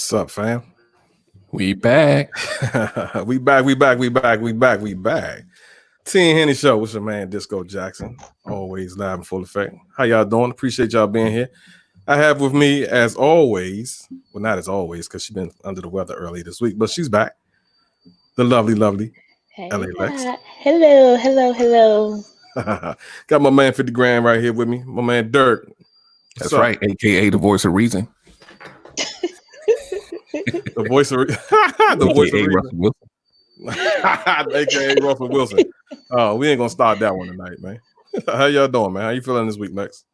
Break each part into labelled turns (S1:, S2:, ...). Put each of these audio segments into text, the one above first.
S1: What's up, fam?
S2: We back.
S1: we back. T and Henny Show with your man Disco Jackson. Always live and full effect. How y'all doing? Appreciate y'all being here. I have with me, as always, well, not as always, because she's been under the weather early this week, but she's back. The lovely
S3: Hey,
S1: LA Lex.
S3: hello.
S1: Got my man 50 grand right here with me. My man Dirk.
S2: That's right, aka the voice of reason.
S1: The voice of the voice of reason. AKA Russell Wilson. We ain't gonna start that one tonight, man. How y'all doing, man? How you feeling this week, Lex?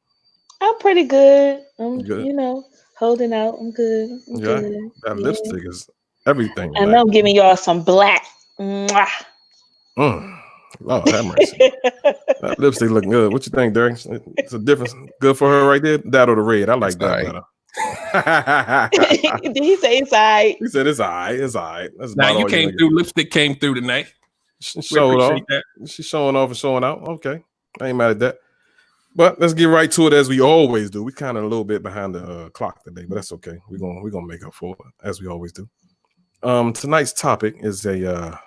S3: I'm pretty good. I'm
S1: good.
S3: holding out. I'm good.
S1: That lipstick is everything.
S3: I know I'm giving y'all some black.
S1: Lord have mercy. That lipstick looking good. What you think, Derek? It's a difference. Good for her right there. That or the red? I like that better.
S3: Did he say it's alright?
S1: He said it's alright. It's alright.
S2: Now you came through. Lipstick came through tonight.
S1: Showed off. She's showing off and showing out. Okay, I ain't mad at that. But let's get right to it as we always do. We kind of a little bit behind the clock today, but that's okay. We're gonna make up for it as we always do. Tonight's topic is a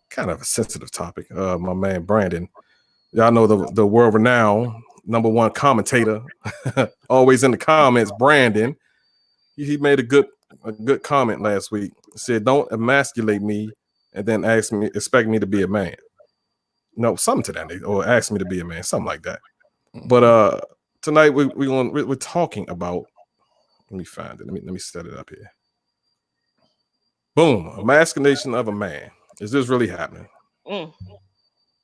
S1: kind of a sensitive topic. My man Brandon, y'all know the world renowned #1 commentator, always in the comments. Brandon, he made a good comment last week. He said, "Don't emasculate me and then expect me to be a man." No, something to that, or ask me to be a man, something like that. But tonight we're talking about. Let me find it. Let me set it up here. Boom! Emasculation of a man. Is this really happening?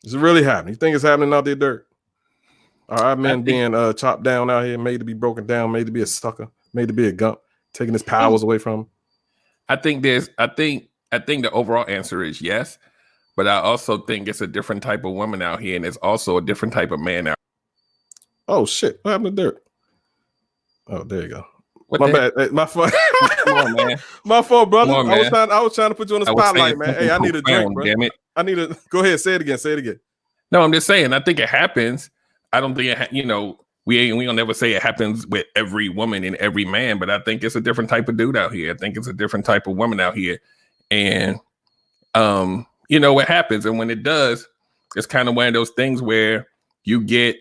S1: Is it really happening? You think it's happening out there, Dirk? Are our men being chopped down out here, made to be broken down, made to be a sucker, made to be a gump, taking his powers away from him?
S2: I think the overall answer is yes, but I also think it's a different type of woman out here, and it's also a different type of man out.
S1: Oh shit! What happened to Dirk? Oh, there you go. My bad. Hey, my fault.
S2: Come on, man.
S1: My fault, brother.
S2: On, man.
S1: I was trying to put you on the spotlight, man. Hey, I need a drink, bro.
S2: Damn it.
S1: I need to go ahead. Say it again.
S2: No, I'm just saying. I think it happens. I don't think we don't never say it happens with every woman and every man, but I think it's a different type of dude out here. I think it's a different type of woman out here, and what happens, and when it does, it's kind of one of those things where you get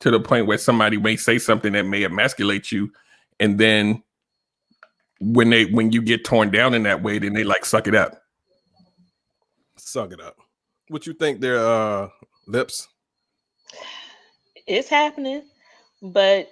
S2: to the point where somebody may say something that may emasculate you, and then when you get torn down in that way, then they like suck it up.
S1: Suck it up. What you think their lips?
S3: It's happening, but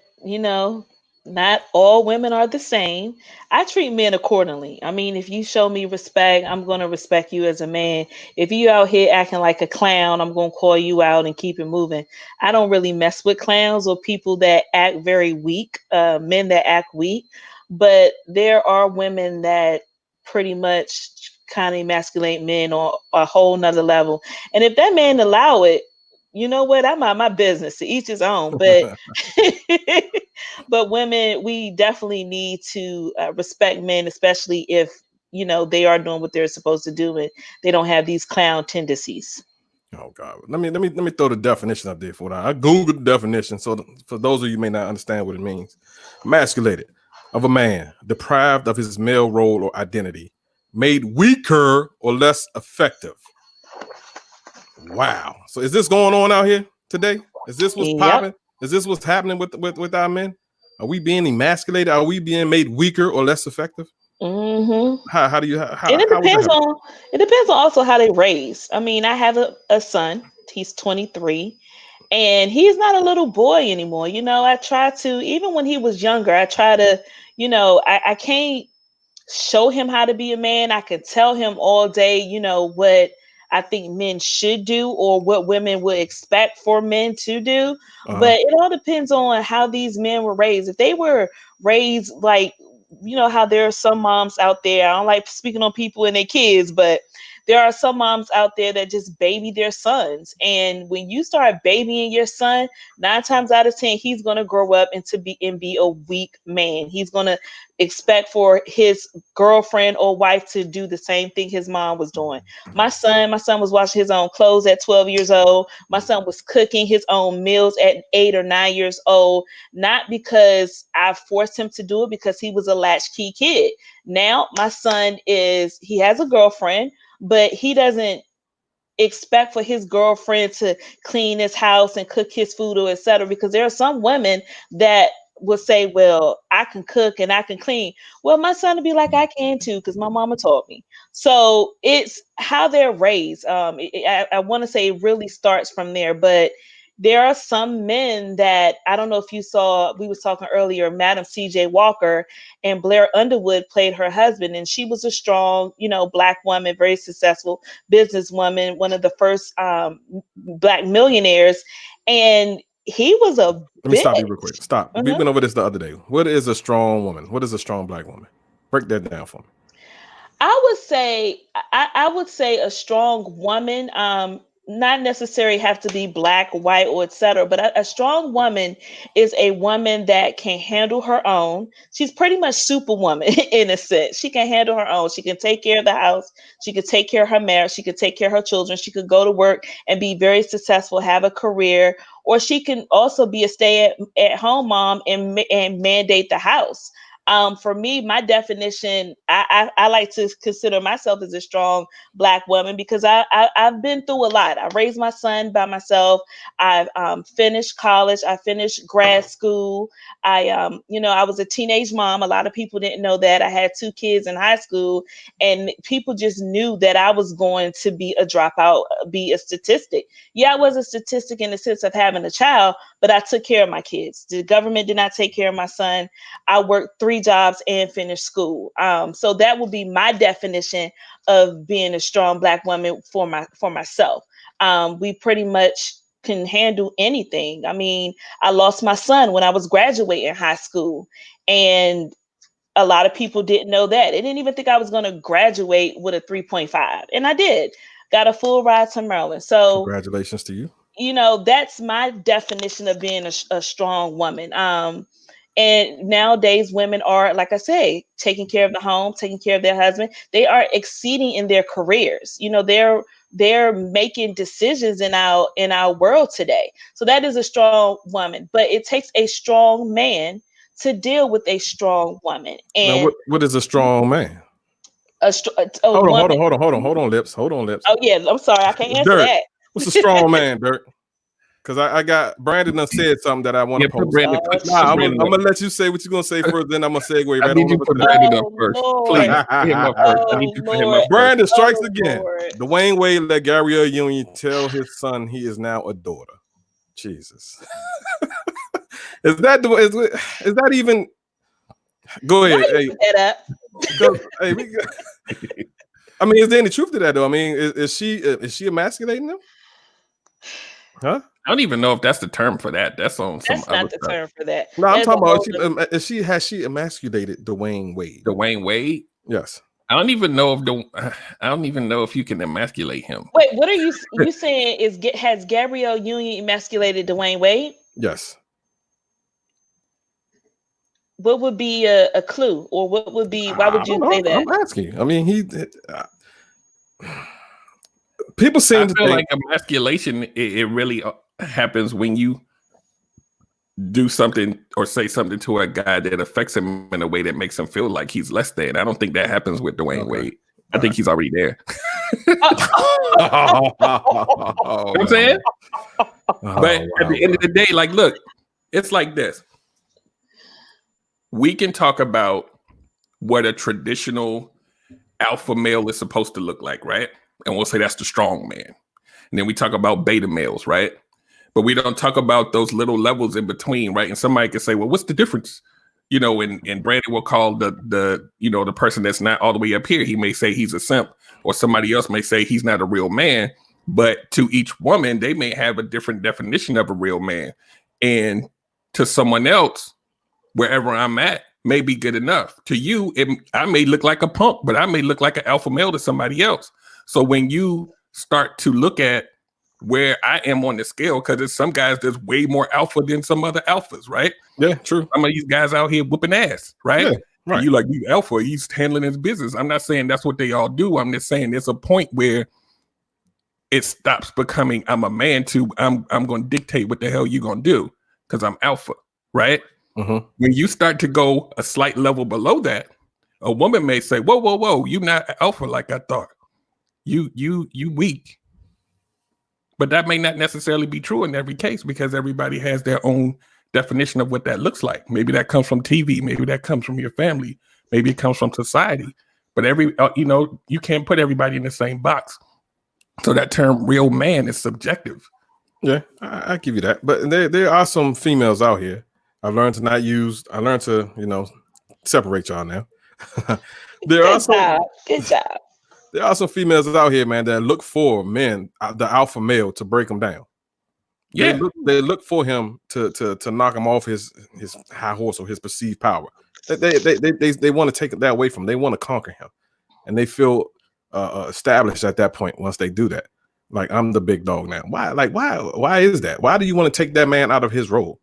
S3: not all women are the same. I treat men accordingly. I mean, if you show me respect, I'm going to respect you as a man. If you out here acting like a clown, I'm going to call you out and keep it moving. I don't really mess with clowns or people that act very weak, men that act weak. But there are women that pretty much kind of emasculate men on a whole nother level. And if that man allow it, you know what? I'm out my business. To each his own. But but women, we definitely need to respect men, especially if they are doing what they're supposed to do and they don't have these clown tendencies.
S1: Oh God! Let me throw the definition up there for that. I googled the definition, so for those of you who may not understand what it means, emasculated of a man deprived of his male role or identity, made weaker or less effective. Wow. So is this going on out here today? Is this what's popping? Is this what's happening with our men? Are we being emasculated? Are we being made weaker or less effective?
S3: Mm-hmm.
S1: How do you?
S3: And it depends on also how they raise. I mean, I have a son. He's 23, and he's not a little boy anymore. I try to, even when he was younger, I try to, I can't show him how to be a man. I could tell him all day, what I think men should do or what women would expect for men to do. But it all depends on how these men were raised. If they were raised like, how there are some moms out there, I don't like speaking on people and their kids, but There are some moms out there that just baby their sons. And when you start babying your son, 9 times out of 10, he's going to grow up and be a weak man. He's going to expect for his girlfriend or wife to do the same thing his mom was doing. My son was washing his own clothes at 12 years old. My son was cooking his own meals at 8 or 9 years old, not because I forced him to do it, because he was a latchkey kid. Now my son he has a girlfriend, but he doesn't expect for his girlfriend to clean his house and cook his food or etc. Because there are some women that will say, well, I can cook and I can clean. Well, my son will be like, I can too, because my mama taught me. So it's how they're raised. I want to say it really starts from there, but there are some men that, I don't know if you saw, we was talking earlier, Madam CJ Walker and Blair Underwood played her husband, and she was a strong, Black woman, very successful businesswoman, one of the first Black millionaires. And he was a
S1: Let me stop you real quick. Stop. We went over this the other day. What is a strong woman? What is a strong Black woman? Break that down for me.
S3: I would say a strong woman, not necessarily have to be Black, white, or etc. But a strong woman is a woman that can handle her own. She's pretty much Superwoman in a sense. She can handle her own. She can take care of the house. She could take care of her marriage. She could take care of her children. She could go to work and be very successful, have a career, or she can also be a stay-at-home mom and mandate the house. For me, my definition, I like to consider myself as a strong Black woman because I've been through a lot. I raised my son by myself. I've finished college. I finished grad school. I was a teenage mom. A lot of people didn't know that. I had 2 kids in high school, and people just knew that I was going to be a dropout, be a statistic. Yeah, I was a statistic in the sense of having a child, but I took care of my kids. The government did not take care of my son. I worked 3 jobs and finished school. So that would be my definition of being a strong Black woman for myself. We pretty much can handle anything. I mean, I lost my son when I was graduating high school, and a lot of people didn't know that. They didn't even think I was going to graduate with a 3.5, and I did. Got a full ride to Maryland. So
S1: congratulations to you.
S3: That's my definition of being a strong woman. And nowadays women are, like I say, taking care of the home, taking care of their husband. They are exceeding in their careers. They're making decisions in our world today. So that is a strong woman, but it takes a strong man to deal with a strong woman. And
S1: now, what is a strong man?
S3: Hold
S1: on, lips.
S3: Oh yeah, I'm sorry, I can't answer
S1: Dirk,
S3: that.
S1: what's a strong man, Dirk? Because I got Brandon done said something that I want to post. I'm gonna let you say what you're gonna say first, then I'm gonna segue right on over to
S2: Brandon up first. Please, him up first. I need you to put him up first.
S1: Brandon strikes again. Dwayne Wade let Gabrielle Union tell his son he is now a daughter. Jesus, is that even? Go ahead. Hey,
S3: put that up?
S1: I mean, is there any truth to that though? I mean, is she emasculating him? Huh?
S2: I don't even know if that's the term for that. That's on some
S3: That's
S2: other
S3: not the
S2: stuff.
S3: term for that.
S1: No, I'm talking about has she emasculated Dwayne Wade?
S2: Dwayne Wade?
S1: Yes.
S2: I don't even know if you can emasculate him.
S3: Wait, what are you saying? Has Gabrielle Union emasculated Dwayne Wade?
S1: Yes.
S3: What would be a clue, or what would be? Why would you say that?
S1: I'm asking you. I mean, people seem to think
S2: like emasculation. It really happens when you do something or say something to a guy that affects him in a way that makes him feel like he's less than. I don't think that happens with Dwayne Wade. I think he's already there. You know what I'm saying? But at the end of the day, like, look, it's like this. We can talk about what a traditional alpha male is supposed to look like, right? And we'll say that's the strong man. And then we talk about beta males, right? But we don't talk about those little levels in between, right? And somebody can say, well, what's the difference? And Brandon will call the person that's not all the way up here. He may say he's a simp, or somebody else may say he's not a real man. But to each woman, they may have a different definition of a real man. And to someone else, wherever I'm at, may be good enough. To you, I may look like a punk, but I may look like an alpha male to somebody else. So when you start to look at where I am on the scale, because there's some guys that's way more alpha than some other alphas, right?
S1: Yeah, true.
S2: Some of these guys out here whooping ass, right?
S1: Yeah, right.
S2: You like, you alpha, he's handling his business. I'm not saying that's what they all do. I'm just saying there's a point where it stops becoming I'm a man to I'm going to dictate what the hell you're going to do because I'm alpha, right?
S1: Mm-hmm.
S2: When you start to go a slight level below that, a woman may say, whoa, you're not alpha like I thought. You weak. But that may not necessarily be true in every case because everybody has their own definition of what that looks like. Maybe that comes from TV. Maybe that comes from your family. Maybe it comes from society. But you can't put everybody in the same box. So that term real man is subjective.
S1: Yeah, I give you that. But there are some females out here. I learned to separate y'all now. Good job. There are some females out here, man, that look for men, the alpha male, to break them down.
S2: Yeah,
S1: they look for him to knock him off his high horse or his perceived power. They want to take that away from him. They want to conquer him, and they feel established at that point once they do that. Like, I'm the big dog now. Why? Like, why is that? Why do you want to take that man out of his role?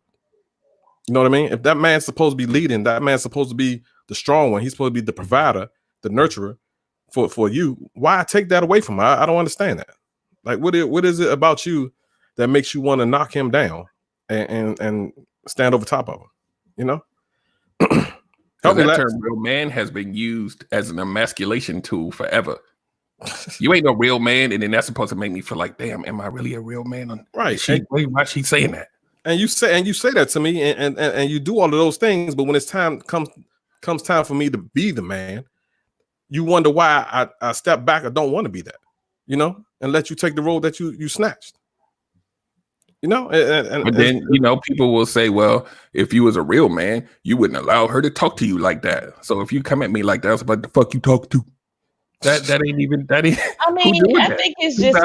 S1: You know what I mean? If that man's supposed to be leading, that man's supposed to be the strong one. He's supposed to be the provider, the nurturer for you. Why take that away from him? I don't understand that. Like, what is it about you that makes you want to knock him down and stand over top of him? You know?
S2: That term real man has been used as an emasculation tool forever. You ain't no real man, and then that's supposed to make me feel like, damn, am I really a real man?
S1: Right.
S2: Why she saying that?
S1: And you say that to me, and you do all of those things, but when it's time comes time for me to be the man, you wonder why I step back or don't want to be that, and let you take the role that you snatched.
S2: But then people will say, well, if you was a real man, you wouldn't allow her to talk to you like that. So if you come at me like that, I was about the fuck you talk to. That ain't even that ain't.
S3: I mean, I think it's just.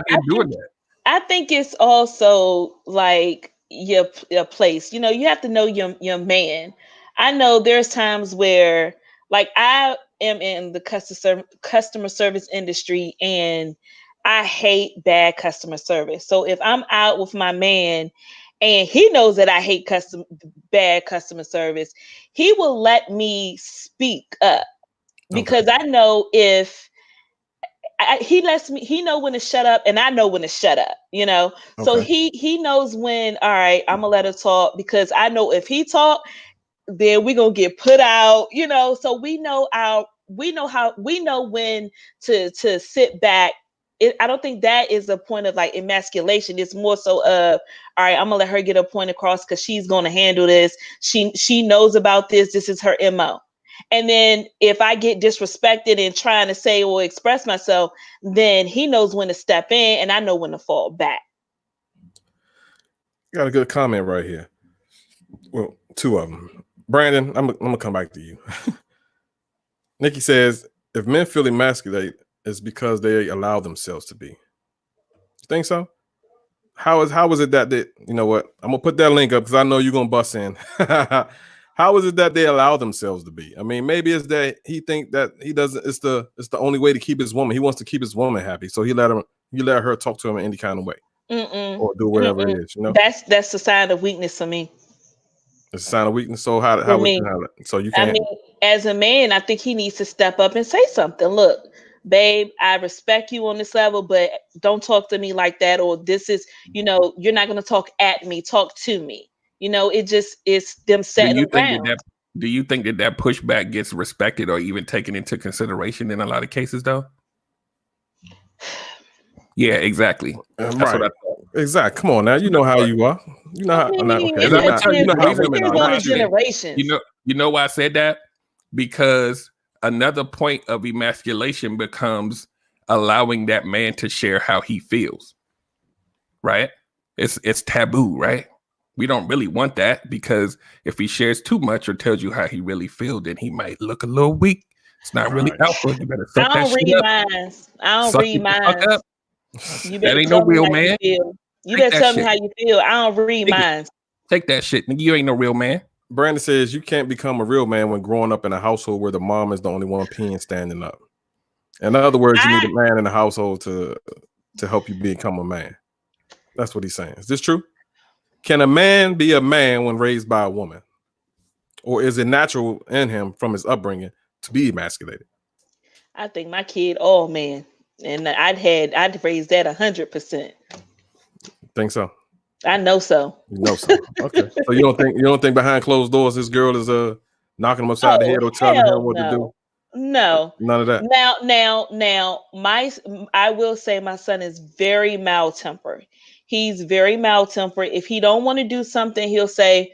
S3: I think it's also like your place. You have to know your man. I know there's times where, like, I am in the customer service industry, and I hate bad customer service. So if I'm out with my man and he knows that I hate bad customer service, he will let me speak up because I know if he lets me, he know when to shut up, and I know when to shut up, So he knows when, all right, I'm gonna let her talk because I know if he talk, then we're gonna get put out, so we know when to sit back. I don't think that is a point of like emasculation. It's more so of, all right, I'm gonna let her get a point across because she's gonna handle this. She knows about this. This is her MO. And then if I get disrespected and trying to say or express myself, then he knows when to step in, and I know when to fall back.
S1: Got a good comment right here. Well, two of them. Brandon, I'm gonna come back to you. Nikki says, if men feel emasculated, it's because they allow themselves to be. You think so? How is it that they, you know what? I'm gonna put that link up because I know you're gonna bust in. How is it that they allow themselves to be? I mean, maybe it's that he think that he doesn't. It's the only way to keep his woman. He wants to keep his woman happy, so he let her talk to him in any kind of way, or do whatever it is.
S3: That's a sign of weakness for me.
S1: It's a sign of weakness. So how would you handle it? So you can't.
S3: I mean, as a man, I think he needs to step up and say something. Look, babe, I respect you on this level, but don't talk to me like that. Or this is, you're not going to talk at me. Talk to me. It just is them setting around.
S2: Do you think that pushback gets respected or even taken into consideration in a lot of cases, though? Yeah, exactly. That's
S1: right. What I thought. Exactly. Come on now. You know how you are. You know how.
S3: Generations.
S2: You know why I said that? Because another point of emasculation becomes allowing that man to share how he feels. Right? It's taboo, right? We don't really want that because if he shares too much or tells you how he really feels, then he might look a little weak. It's not really alpha. You better suck that shit up.
S3: I don't read minds.
S2: That ain't no real man.
S3: You better tell me how you feel. I don't read minds.
S2: Take that shit. You ain't no real man.
S1: Brandon says you can't become a real man when growing up in a household where the mom is the only one peeing standing up. In other words, you need a man in the household to help you become a man. That's what he's saying. Is this true? Can a man be a man when raised by a woman? Or is it natural in him from his upbringing to be emasculated?
S3: I think my kid, oh man, and I'd raise that 100%.
S1: Think so?
S3: I know so.
S1: You know so. Okay. So you don't think behind closed doors this girl is knocking him upside the head or telling him what to do?
S3: No.
S1: None of that.
S3: Now, I will say my son is very mild-tempered. He's very mild-tempered. If he don't want to do something, he'll say,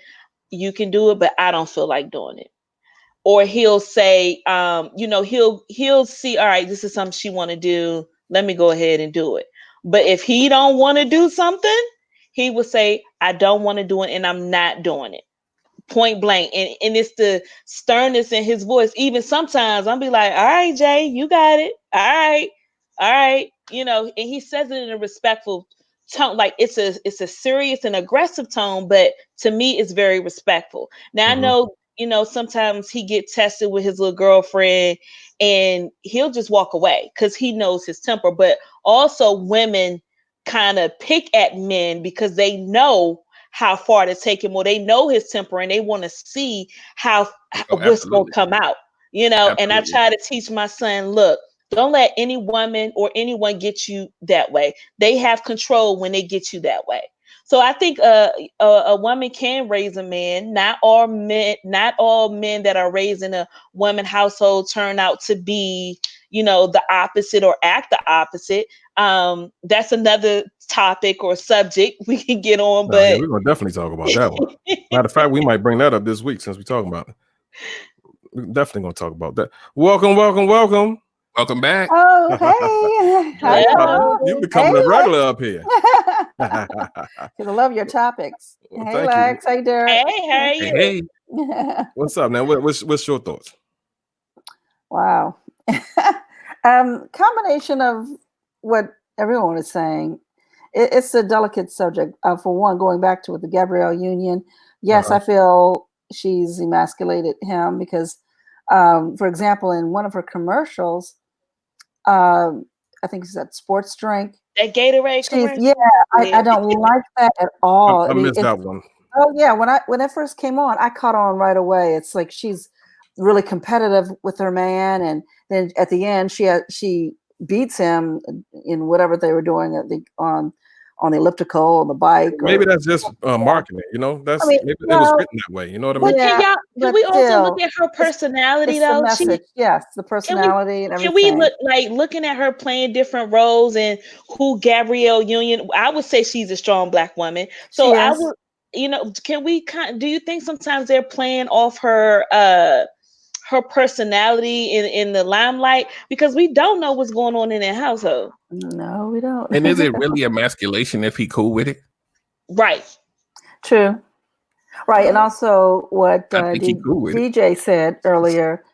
S3: "You can do it, but I don't feel like doing it." Or he'll say, he'll see, all right, this is something she want to do. Let me go ahead and do it. But if he don't want to do something, he will say, I don't want to do it, and I'm not doing it. Point blank. And it's the sternness in his voice. Even sometimes I'll be like, all right, Jay, you got it. All right. And he says it in a respectful tone, like it's a serious and aggressive tone, but to me it's very respectful. Now I know, sometimes he get tested with his little girlfriend and he'll just walk away because he knows his temper. But also women kind of pick at men because they know how far to take him, or they know his temper and they want to see what's going to come out,
S2: Absolutely.
S3: And I try to teach my son, look, don't let any woman or anyone get you that way. They have control when they get you that way. So I think a woman can raise a man. Not all men that are raised in a woman household turn out to be, the opposite or act the opposite. That's another topic or subject we can get on. But
S1: yeah, we're gonna definitely talk about that one. Matter of fact, we might bring that up this week since we're talking about it. We're definitely gonna talk about that. Welcome
S2: back.
S4: Oh, hey.
S3: Hello.
S1: You're becoming a regular up here.
S4: I love your topics.
S1: Well,
S4: hey, Lex. Hey, Derek.
S3: Hey, how are you?
S2: Hey.
S1: What's up, man? What's your thoughts?
S4: Wow. Combination of what everyone is saying. It's a delicate subject. For one, going back to the Gabrielle Union, yes, I feel she's emasculated him because, for example, in one of her commercials, I think it's that sports drink.
S3: That Gatorade commercial?
S4: Yeah, I don't like that at all.
S1: I missed that one.
S4: Oh yeah, when it first came on, I caught on right away. It's like she's really competitive with her man, and then at the end, she beats him in whatever they were doing on the elliptical or the bike.
S1: Maybe that's just marketing. That's maybe it was written that way. You know what I mean?
S3: But can we also look at her personality though?
S4: The message, yes, the personality and everything.
S3: Can we looking at her playing different roles and who Gabrielle Union? I would say she's a strong Black woman. So I would, can we do you think sometimes they're playing off her personality in the limelight, because we don't know what's going on in their household?
S4: No, we don't.
S2: And is it really emasculation if he cool with it?
S3: Right.
S4: True. Right. And also what DJ said earlier,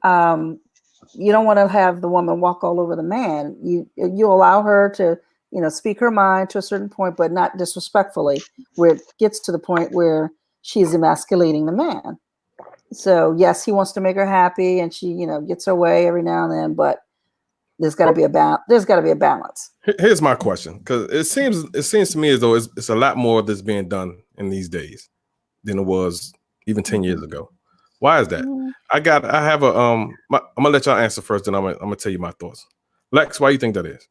S4: you don't want to have the woman walk all over the man. You allow her to, speak her mind to a certain point, but not disrespectfully, where it gets to the point where she's emasculating the man. So yes, he wants to make her happy, and she, gets her way every now and then, but there's got to be a balance.
S1: Here's my question, because it seems to me as though it's a lot more that's being done in these days than it was even 10 years ago. Why is that? I'm gonna let y'all answer first, then I'm gonna tell you my thoughts. Lex, why do you think that is?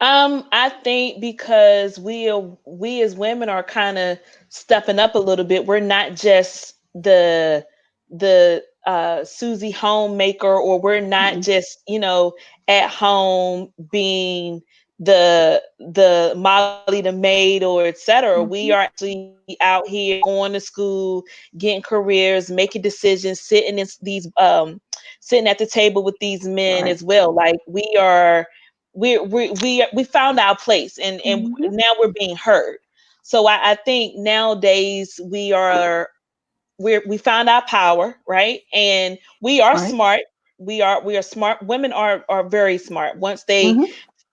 S3: I think because we as women are kind of stepping up a little bit. We're not just the Susie homemaker, or we're not just at home being the Molly the maid or etc. We are actually out here going to school, getting careers, making decisions, sitting at the table with these men as well. Like we found our place, and now we're being heard. So I think nowadays we found our power, right? And we are smart. We are smart. Women are very smart once they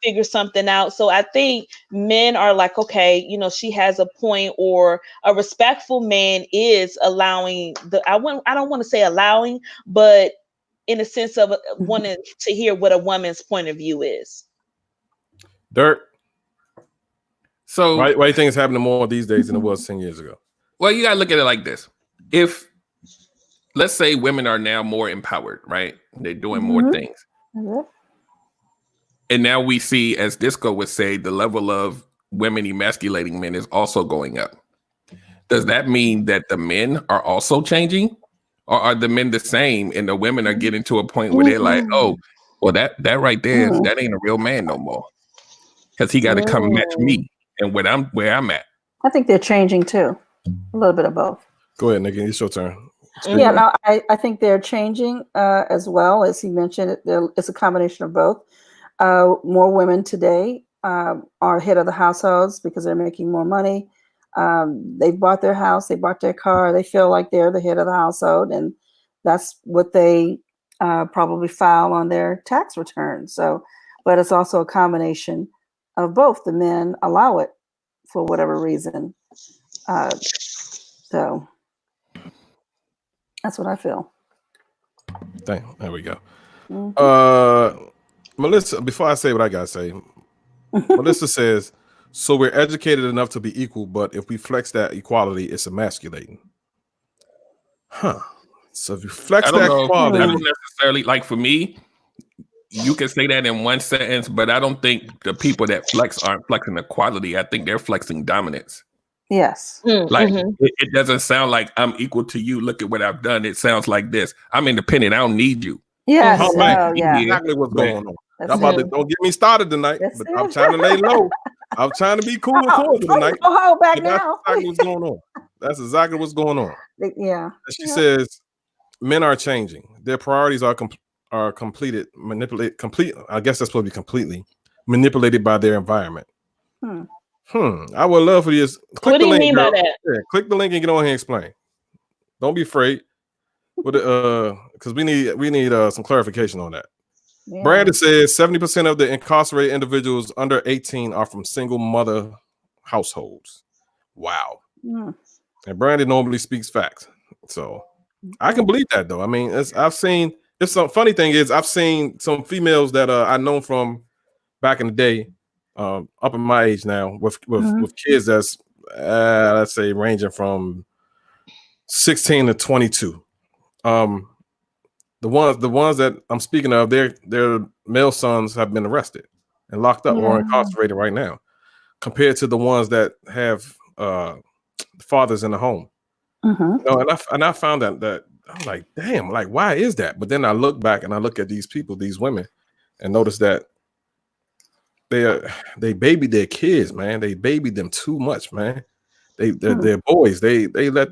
S3: figure something out. So I think men are like, okay, she has a point, or a respectful man is allowing I don't want to say allowing, but in a sense of wanting to hear what a woman's point of view is.
S1: Dirk.
S2: So
S1: why do you think it's happening more these days than it was 10 years ago?
S2: Well, you gotta look at it like this. If let's say women are now more empowered, right? They're doing more things. And now we see, as Disco would say, the level of women emasculating men is also going up. Does that mean that the men are also changing? Or are the men the same and the women are getting to a point where they're like, oh, well, that right there, that ain't a real man no more. Because he got to come match me and where I'm at.
S4: I think they're changing too. A little bit of both.
S1: Go ahead, Nikki. It's your turn.
S4: Yeah, no, I think they're changing as well. As he mentioned, it's a combination of both. More women today are head of the households because they're making more money. They've bought their house, they bought their car. They feel like they're the head of the household, and that's what they probably file on their tax return. So, but it's also a combination of both. The men allow it for whatever reason. So that's what I feel.
S1: There we go. Melissa, before I say what I gotta say, Melissa says, so we're educated enough to be equal, but if we flex that equality, it's emasculating. Huh. So if you flex that equality,
S2: I don't necessarily, like, for me, you can say that in one sentence, but I don't think the people that flex aren't flexing equality. I think they're flexing dominance.
S4: Yes.
S2: Like it doesn't sound like I'm equal to you. Look at what I've done. It sounds like this. I'm independent. I don't need you.
S4: Yes.
S1: Exactly what's going on. Don't get me started tonight. But I'm trying to lay low. I'm trying to be cool and cordial tonight.
S4: Hold back now.
S1: That's exactly what's going on. That's exactly what's going on.
S4: Yeah.
S1: She says, men are changing. Their priorities are completely manipulated by their environment. I would love for you.
S3: What do you mean by that?
S1: Yeah, click the link and get on here and explain. Don't be afraid. Because we need some clarification on that. Yeah. Brandon says 70% of the incarcerated individuals under 18 are from single mother households. Wow. And Brandon normally speaks facts. So I can believe that, though. I mean, it's some funny thing is I've seen some females that I know from back in the day, up in my age now, with kids that's let's say ranging from 16 to 22. The ones that I'm speaking of, their male sons have been arrested and locked up or incarcerated right now, compared to the ones that have fathers in the home. And I found that I was like, damn, like, why is that? But then I look back and I look at these people, these women, and notice that they baby their kids, man. They baby them too much, man. They're boys. They let,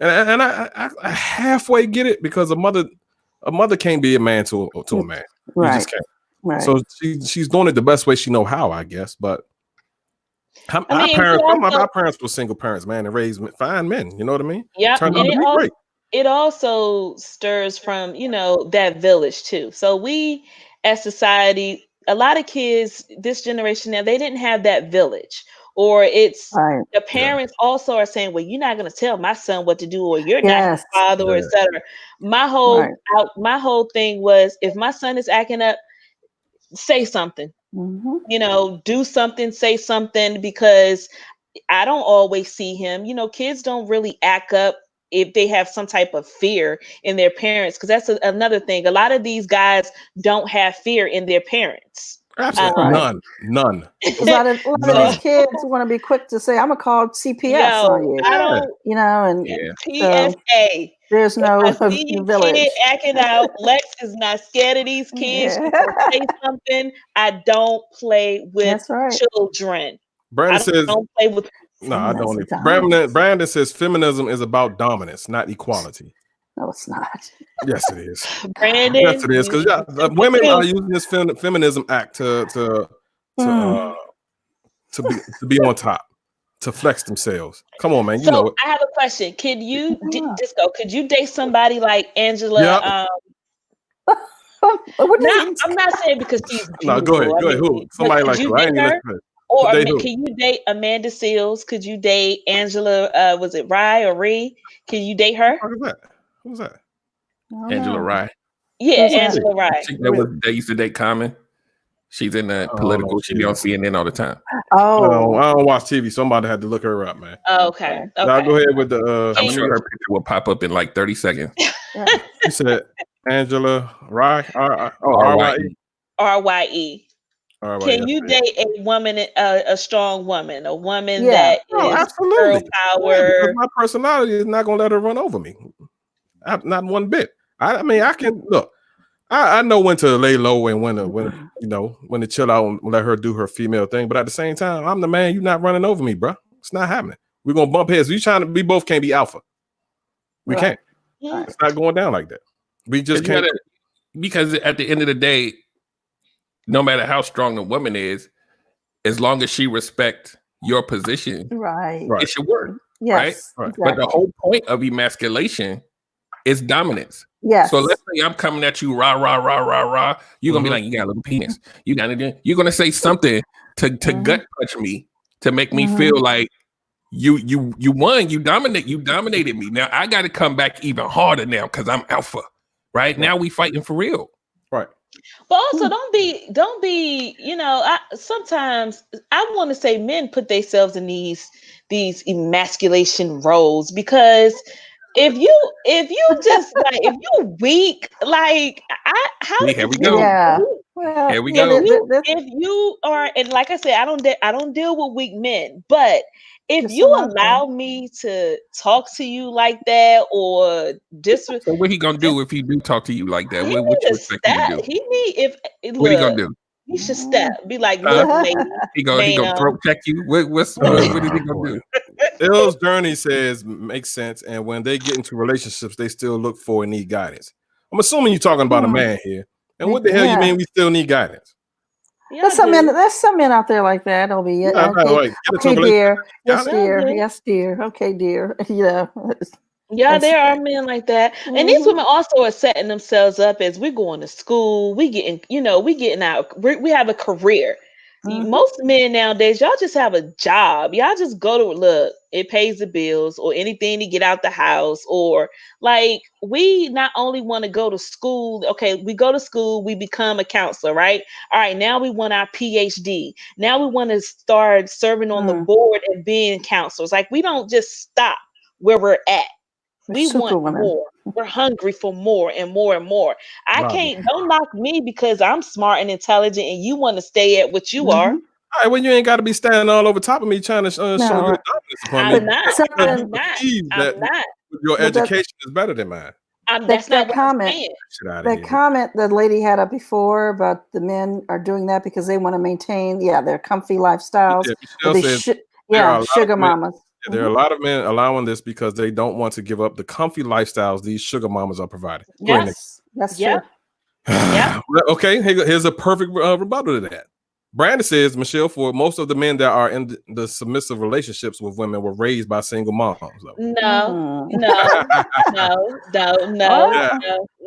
S1: and I halfway get it, because a mother can't be a man to a man.
S4: Right.
S1: You just can't.
S4: Right.
S1: So she's doing it the best way she know how, I guess. But our parents were single parents, man, and raised fine men. You know what I mean?
S3: Yeah. It also stirs from, that village too. So we, as society, a lot of kids, this generation now, they didn't have that village. Or it's the parents also are saying, well, you're not going to tell my son what to do, or you're not his father, or etc. My whole thing was, if my son is acting up, say something, do something, say something, because I don't always see him. Kids don't really act up if they have some type of fear in their parents, because that's another thing. A lot of these guys don't have fear in their parents.
S1: Absolutely. None.
S4: A lot of these kids want to be quick to say, I'm gonna call CPS on you.
S3: I don't,
S4: and
S3: PFA.
S4: So there's no village.
S3: Kid acting out. Lex is not scared of these kids. Say something. I don't play with children.
S1: Brandon says,
S3: don't play with.
S1: No, I don't. Brandon says feminism is about dominance, not equality.
S4: No, it's not.
S1: Yes, it is.
S3: Brandon,
S1: yes, it is, because women are using this feminism act to be on top, to flex themselves. Come on, man. You know it.
S3: I have a question. Could you, Disco? Could you date somebody like Angela?
S1: Yep.
S3: I'm not saying because she's beautiful.
S1: No, go ahead. Who? Somebody like her. I ain't gonna say.
S3: Or can you date Amanda Seales? Could you date Angela? Was it Rye or Ree? Can you date her?
S1: Who's that?
S2: Angela Rye.
S3: Yeah, Angela, right.
S2: That used to date Common. She's in the political. She be on CNN all the time.
S4: Oh,
S1: I don't watch TV. Somebody had to look her up, man.
S3: Oh, okay.
S1: I'll go ahead with the.
S2: I'm sure her picture will pop up in like 30 seconds.
S1: She said Angela Rye.
S2: RYE.
S3: RYE. Can you date a woman, a strong woman, a woman that is
S1: absolutely
S3: girl power?
S1: My personality is not going to let her run over me. Not one bit. I mean, I can look. I know when to lay low and when to chill out and let her do her female thing. But at the same time, I'm the man. You're not running over me, bro. It's not happening. We're gonna bump heads. We both can't be alpha. We can't. It's not going down like that. We just can't.
S2: Because at the end of the day, no matter how strong the woman is, as long as she respects your position, it should work.
S4: Yes,
S2: right? Exactly. But the whole point of emasculation is dominance.
S4: Yes.
S2: So let's say I'm coming at you, rah, rah, rah, rah, rah. You're gonna be like, you got a little penis. You're gonna say something to gut punch me to make me feel like you won. You dominated me. Now I got to come back even harder now because I'm alpha. Right now we fighting for real.
S1: Right.
S3: But also don't be, sometimes I want to say men put themselves in these emasculation roles, because if you just like, if you're weak, like
S2: here we go.
S4: Yeah. Well,
S2: here we go.
S3: If you are, and like I said, I don't deal with weak men, but if you allow me to talk to you like that, or
S2: so what he gonna do if he do talk to you like that? What you expect him to do? What he gonna do?
S3: He should step. Be like, look, lady.
S2: He gonna throat check you. What is he gonna do?
S1: Ill's journey says makes sense, and when they get into relationships, they still look for and need guidance. I'm assuming you're talking about a man here. And what the hell you mean we still need guidance?
S4: There's some men out there like that. It'll be okay, dear. Yes, dear. Yes, dear. Okay, dear.
S3: Yeah, there are men like that. And these women also are setting themselves up as we're going to school, we have a career. Most men nowadays, y'all just have a job. Y'all just go to look, it pays the bills or anything to get out the house, or like, we not only want to go to school. Okay, we go to school, we become a counselor, right? All right, now we want our PhD. Now we want to start serving on the board and being counselors. Like, we don't just stop where we're at. We want more. We're hungry for more and more and more. Don't knock me because I'm smart and intelligent and you want to stay at what you are.
S1: All right, well, you ain't got to be standing all over top of me trying to show your dominance upon me.
S3: I'm not.
S1: Your education is better than mine.
S3: That's not what I'm saying.
S4: That comment the lady had up before about the men are doing that because they want to maintain their comfy lifestyles. Sugar mamas.
S1: There are a lot of men allowing this because they don't want to give up the comfy lifestyles these sugar mamas are providing.
S4: Yes, that's true.
S3: Yeah.
S1: Okay, here's a perfect rebuttal to that. Brandon says, Michelle, for most of the men that are in the submissive relationships with women were raised by single moms. Though.
S3: No.
S1: Ain't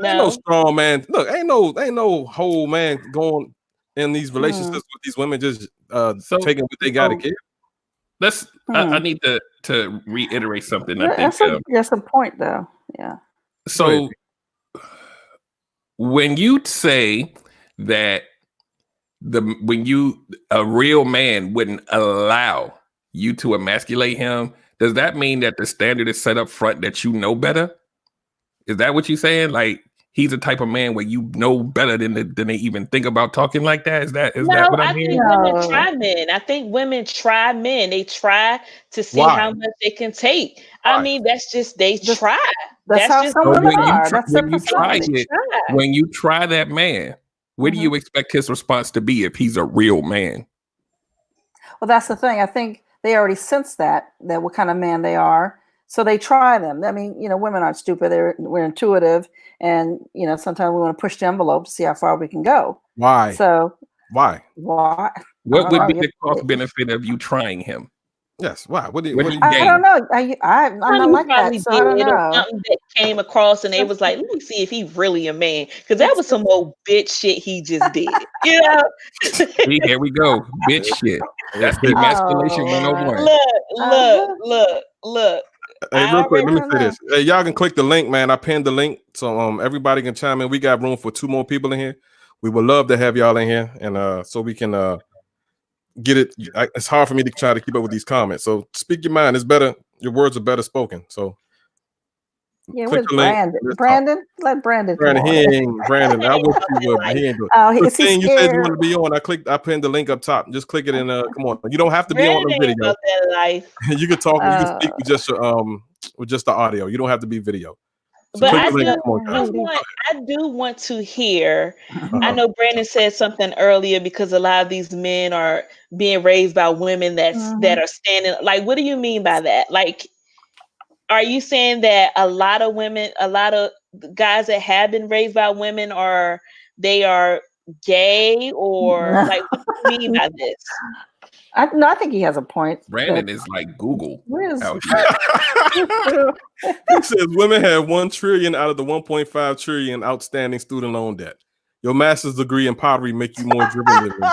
S1: no strong man. Look, ain't no whole man going in these relationships with these women just taking what they got to give.
S2: I need to reiterate something.
S4: That's a point, though. Yeah.
S2: So when you say that a real man wouldn't allow you to emasculate him, does that mean that the standard is set up front that you know better? Is that what you're saying? Like, he's the type of man where you know better than they even think about talking like that? Is that what I'm hearing?
S3: Women try men. I think women try men. They try to see how much they can take. Why? I mean, that's just they try.
S4: That's how some women are.
S2: When you try that man, what do you expect his response to be if he's a real man?
S4: Well, that's the thing. I think they already sense that what kind of man they are. So they try them. I mean, women aren't stupid. We're intuitive. And, sometimes we want to push the envelope to see how far we can go.
S1: Why?
S4: So
S1: why?
S2: What would be the cost benefit of you trying him?
S1: Yes. Why? What do you gain?
S4: I don't know. I'm not like that. So I don't know.
S3: Something that came across and they was like, let me see if he's really a man. Because that was some old bitch shit he just did.
S2: See, here we go. Bitch shit. That's the emasculation 101.
S3: Look.
S1: Hey, real quick, let me say this. Hey, y'all can click the link, man. I pinned the link so everybody can chime in. We got room for 2 more people in here. We would love to have y'all in here, and so we can get it. It's hard for me to try to keep up with these comments. So speak your mind. It's better. Your words are better spoken. So
S4: yeah, with Brandon. Brandon, let Brandon.
S1: Brandon, Brandon. I wish he would. He ain't doing. Christine, you said you want to be on. I pinned the link up top. Just click it and come on. You don't have to be on the video. You can talk. You can speak with just the audio. You don't have to be video.
S3: So but I do want to hear. I know Brandon said something earlier because a lot of these men are being raised by women that are standing. Like, what do you mean by that? Like, are you saying that a lot of guys that have been raised by women they are gay, or like, what do you mean by this?
S4: I think he has a point.
S2: Brandon is like Google.
S1: He says women have 1 trillion out of the 1.5 trillion outstanding student loan debt. Your master's degree in pottery make you more driven than me.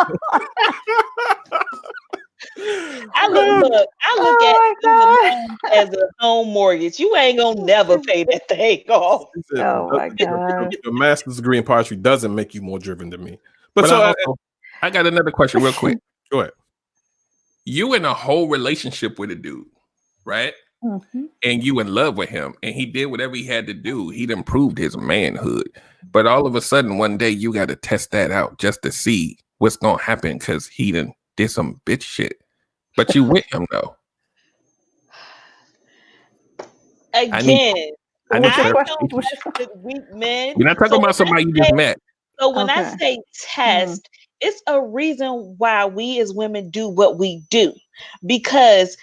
S3: I look at as a home mortgage. You ain't gonna never pay that thing off.
S4: Oh my God!
S1: Your master's degree in pottery doesn't make you more driven than me. But
S2: I got another question, real quick.
S1: Go ahead.
S2: You in a whole relationship with a dude, right?
S4: Mm-hmm.
S2: And you in love with him, and he did whatever he had to do. He'd improved his manhood, but all of a sudden, one day you got to test that out just to see what's gonna happen because he done did some bitch shit. But you with him though.
S3: Again,
S2: I
S3: don't with weak men.
S2: You're not talking about somebody you just met.
S3: So when I say test, it's a reason why we as women do what we do. Because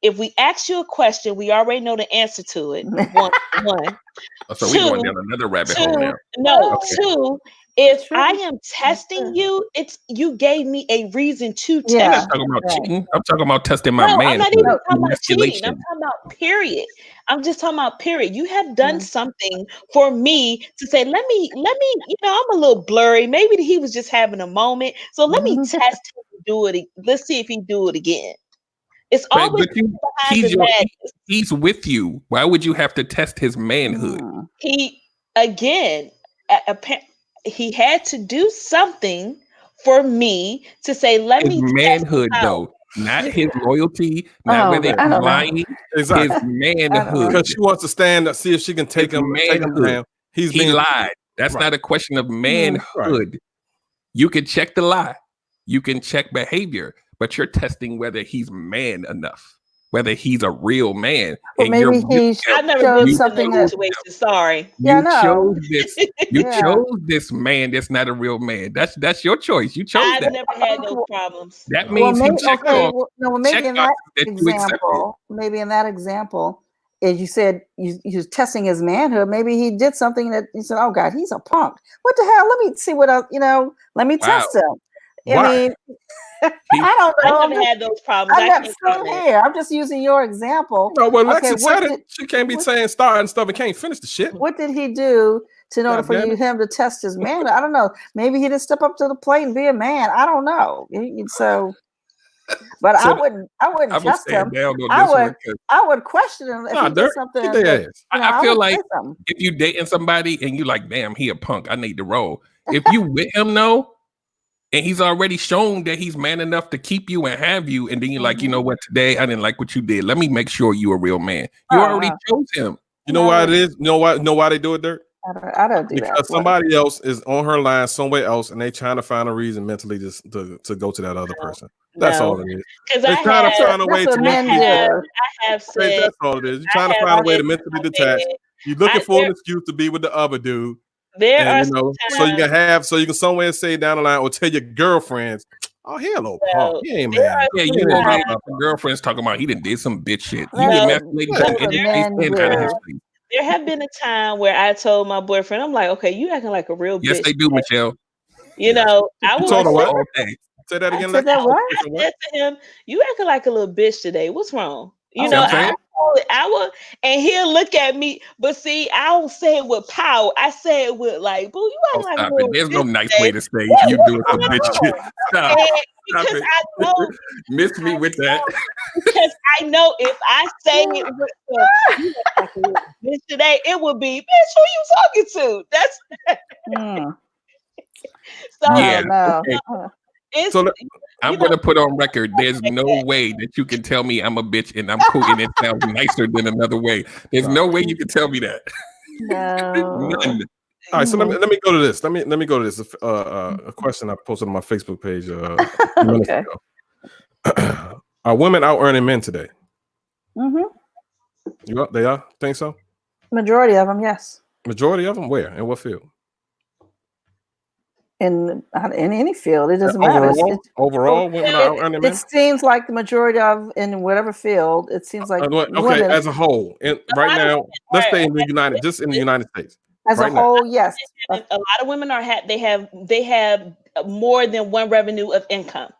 S3: if we ask you a question, we already know the answer to it. One.
S2: So we're going down another rabbit hole now.
S3: No, okay. 2, if I am testing you, you gave me a reason to test.
S2: I'm not talking about cheating. I'm talking about testing my man.
S3: I'm not even talking about cheating. I'm talking about period. I'm just talking about period. You have done something for me to say, let me, I'm a little blurry. Maybe he was just having a moment. So let me test him to do it. Let's see if he do it again. It's always
S2: he's with you. Why would you have to test his manhood?
S3: He had to do something for me to say, let me
S2: test manhood though, not his loyalty, not whether he's lying.
S1: Exactly.
S2: His manhood,
S1: because she wants to stand up, see if she can take him down.
S2: He lied. That's not a question of manhood. Right. You can check the lie, you can check behavior, but you're testing whether he's man enough, whether he's a real man.
S4: Well, maybe
S3: I've never been in that situation. Sorry.
S2: You chose this. You chose this man that's not a real man. That's your choice. You chose that.
S3: I've never had those problems.
S2: That means
S4: maybe in that example, as you said, you're testing his manhood. Maybe he did something that you said, "Oh God, he's a punk. What the hell? Let me see what else. Let me test him." I mean. I don't know.
S3: I never had those problems.
S4: I'm just using your example.
S1: No, well, Lexi said it. She can't be saying start and stuff and can't finish the shit.
S4: What did he do in order for him to test his man? I don't know. Maybe he didn't step up to the plate and be a man. I don't know. But I wouldn't test him. I would question him if he did something.
S2: I feel like if you dating somebody and you like, damn, he a punk, I need to roll. If you with him though, and he's already shown that he's man enough to keep you and have you, and then you're like, you know what, today I didn't like what you did. Let me make sure you're a real man. You already chose him.
S1: You know why it is? You know why they do it, Dirk?
S4: I don't do that.
S1: Because somebody else is on her line somewhere else, and they trying to find a reason mentally just to go to that other person. That's all it is. They're trying to find a way to that's all it is. You're trying to find a way to mentally detach. You're looking for an excuse to be with the other dude. So you can somewhere say down the line or tell your girlfriends, "Oh, he a little punk. He ain't man."
S2: Yeah, you know, girlfriends talking about he done did some bitch shit. You emasculated him.
S3: There have been a time where I told my boyfriend, I'm like, "Okay, you acting like a real bitch."
S2: Yes, they do, Michelle.
S3: I was
S1: told her what? Say that again.
S3: I said to him, "You acting like a little bitch today. What's wrong?" And he'll look at me, but see, I don't say it with power. I say it with like, "Boo, you act like a little
S2: There's
S3: bitch
S2: no nice
S3: today.
S2: way to say you doing some bitch shit. Stop
S3: Because
S2: it.
S3: I know,
S2: Miss me with that.
S3: Because I know if I say it with bitch today, it would be, bitch, who you talking to? That's
S2: so yeah. Okay. So I'm going to put on record. There's no way that you can tell me I'm a bitch and I'm cool and it sounds nicer than another way. There's no way you can tell me that.
S4: No.
S2: None.
S1: All right, so let me go to this. Let me go to this. A question I posted on my Facebook page a few minutes ago. Are women out earning men today? They are? Think so?
S4: Majority of them, yes.
S1: Majority of them? Where? In what field?
S4: In any field, it doesn't matter.
S1: Overall, women are out earning men?
S4: It seems like the majority of, in whatever field, it seems like women,
S1: as a whole. Right now, let's say in the United States.
S4: As a whole, yes.
S3: A lot of women they have more than one revenue of income.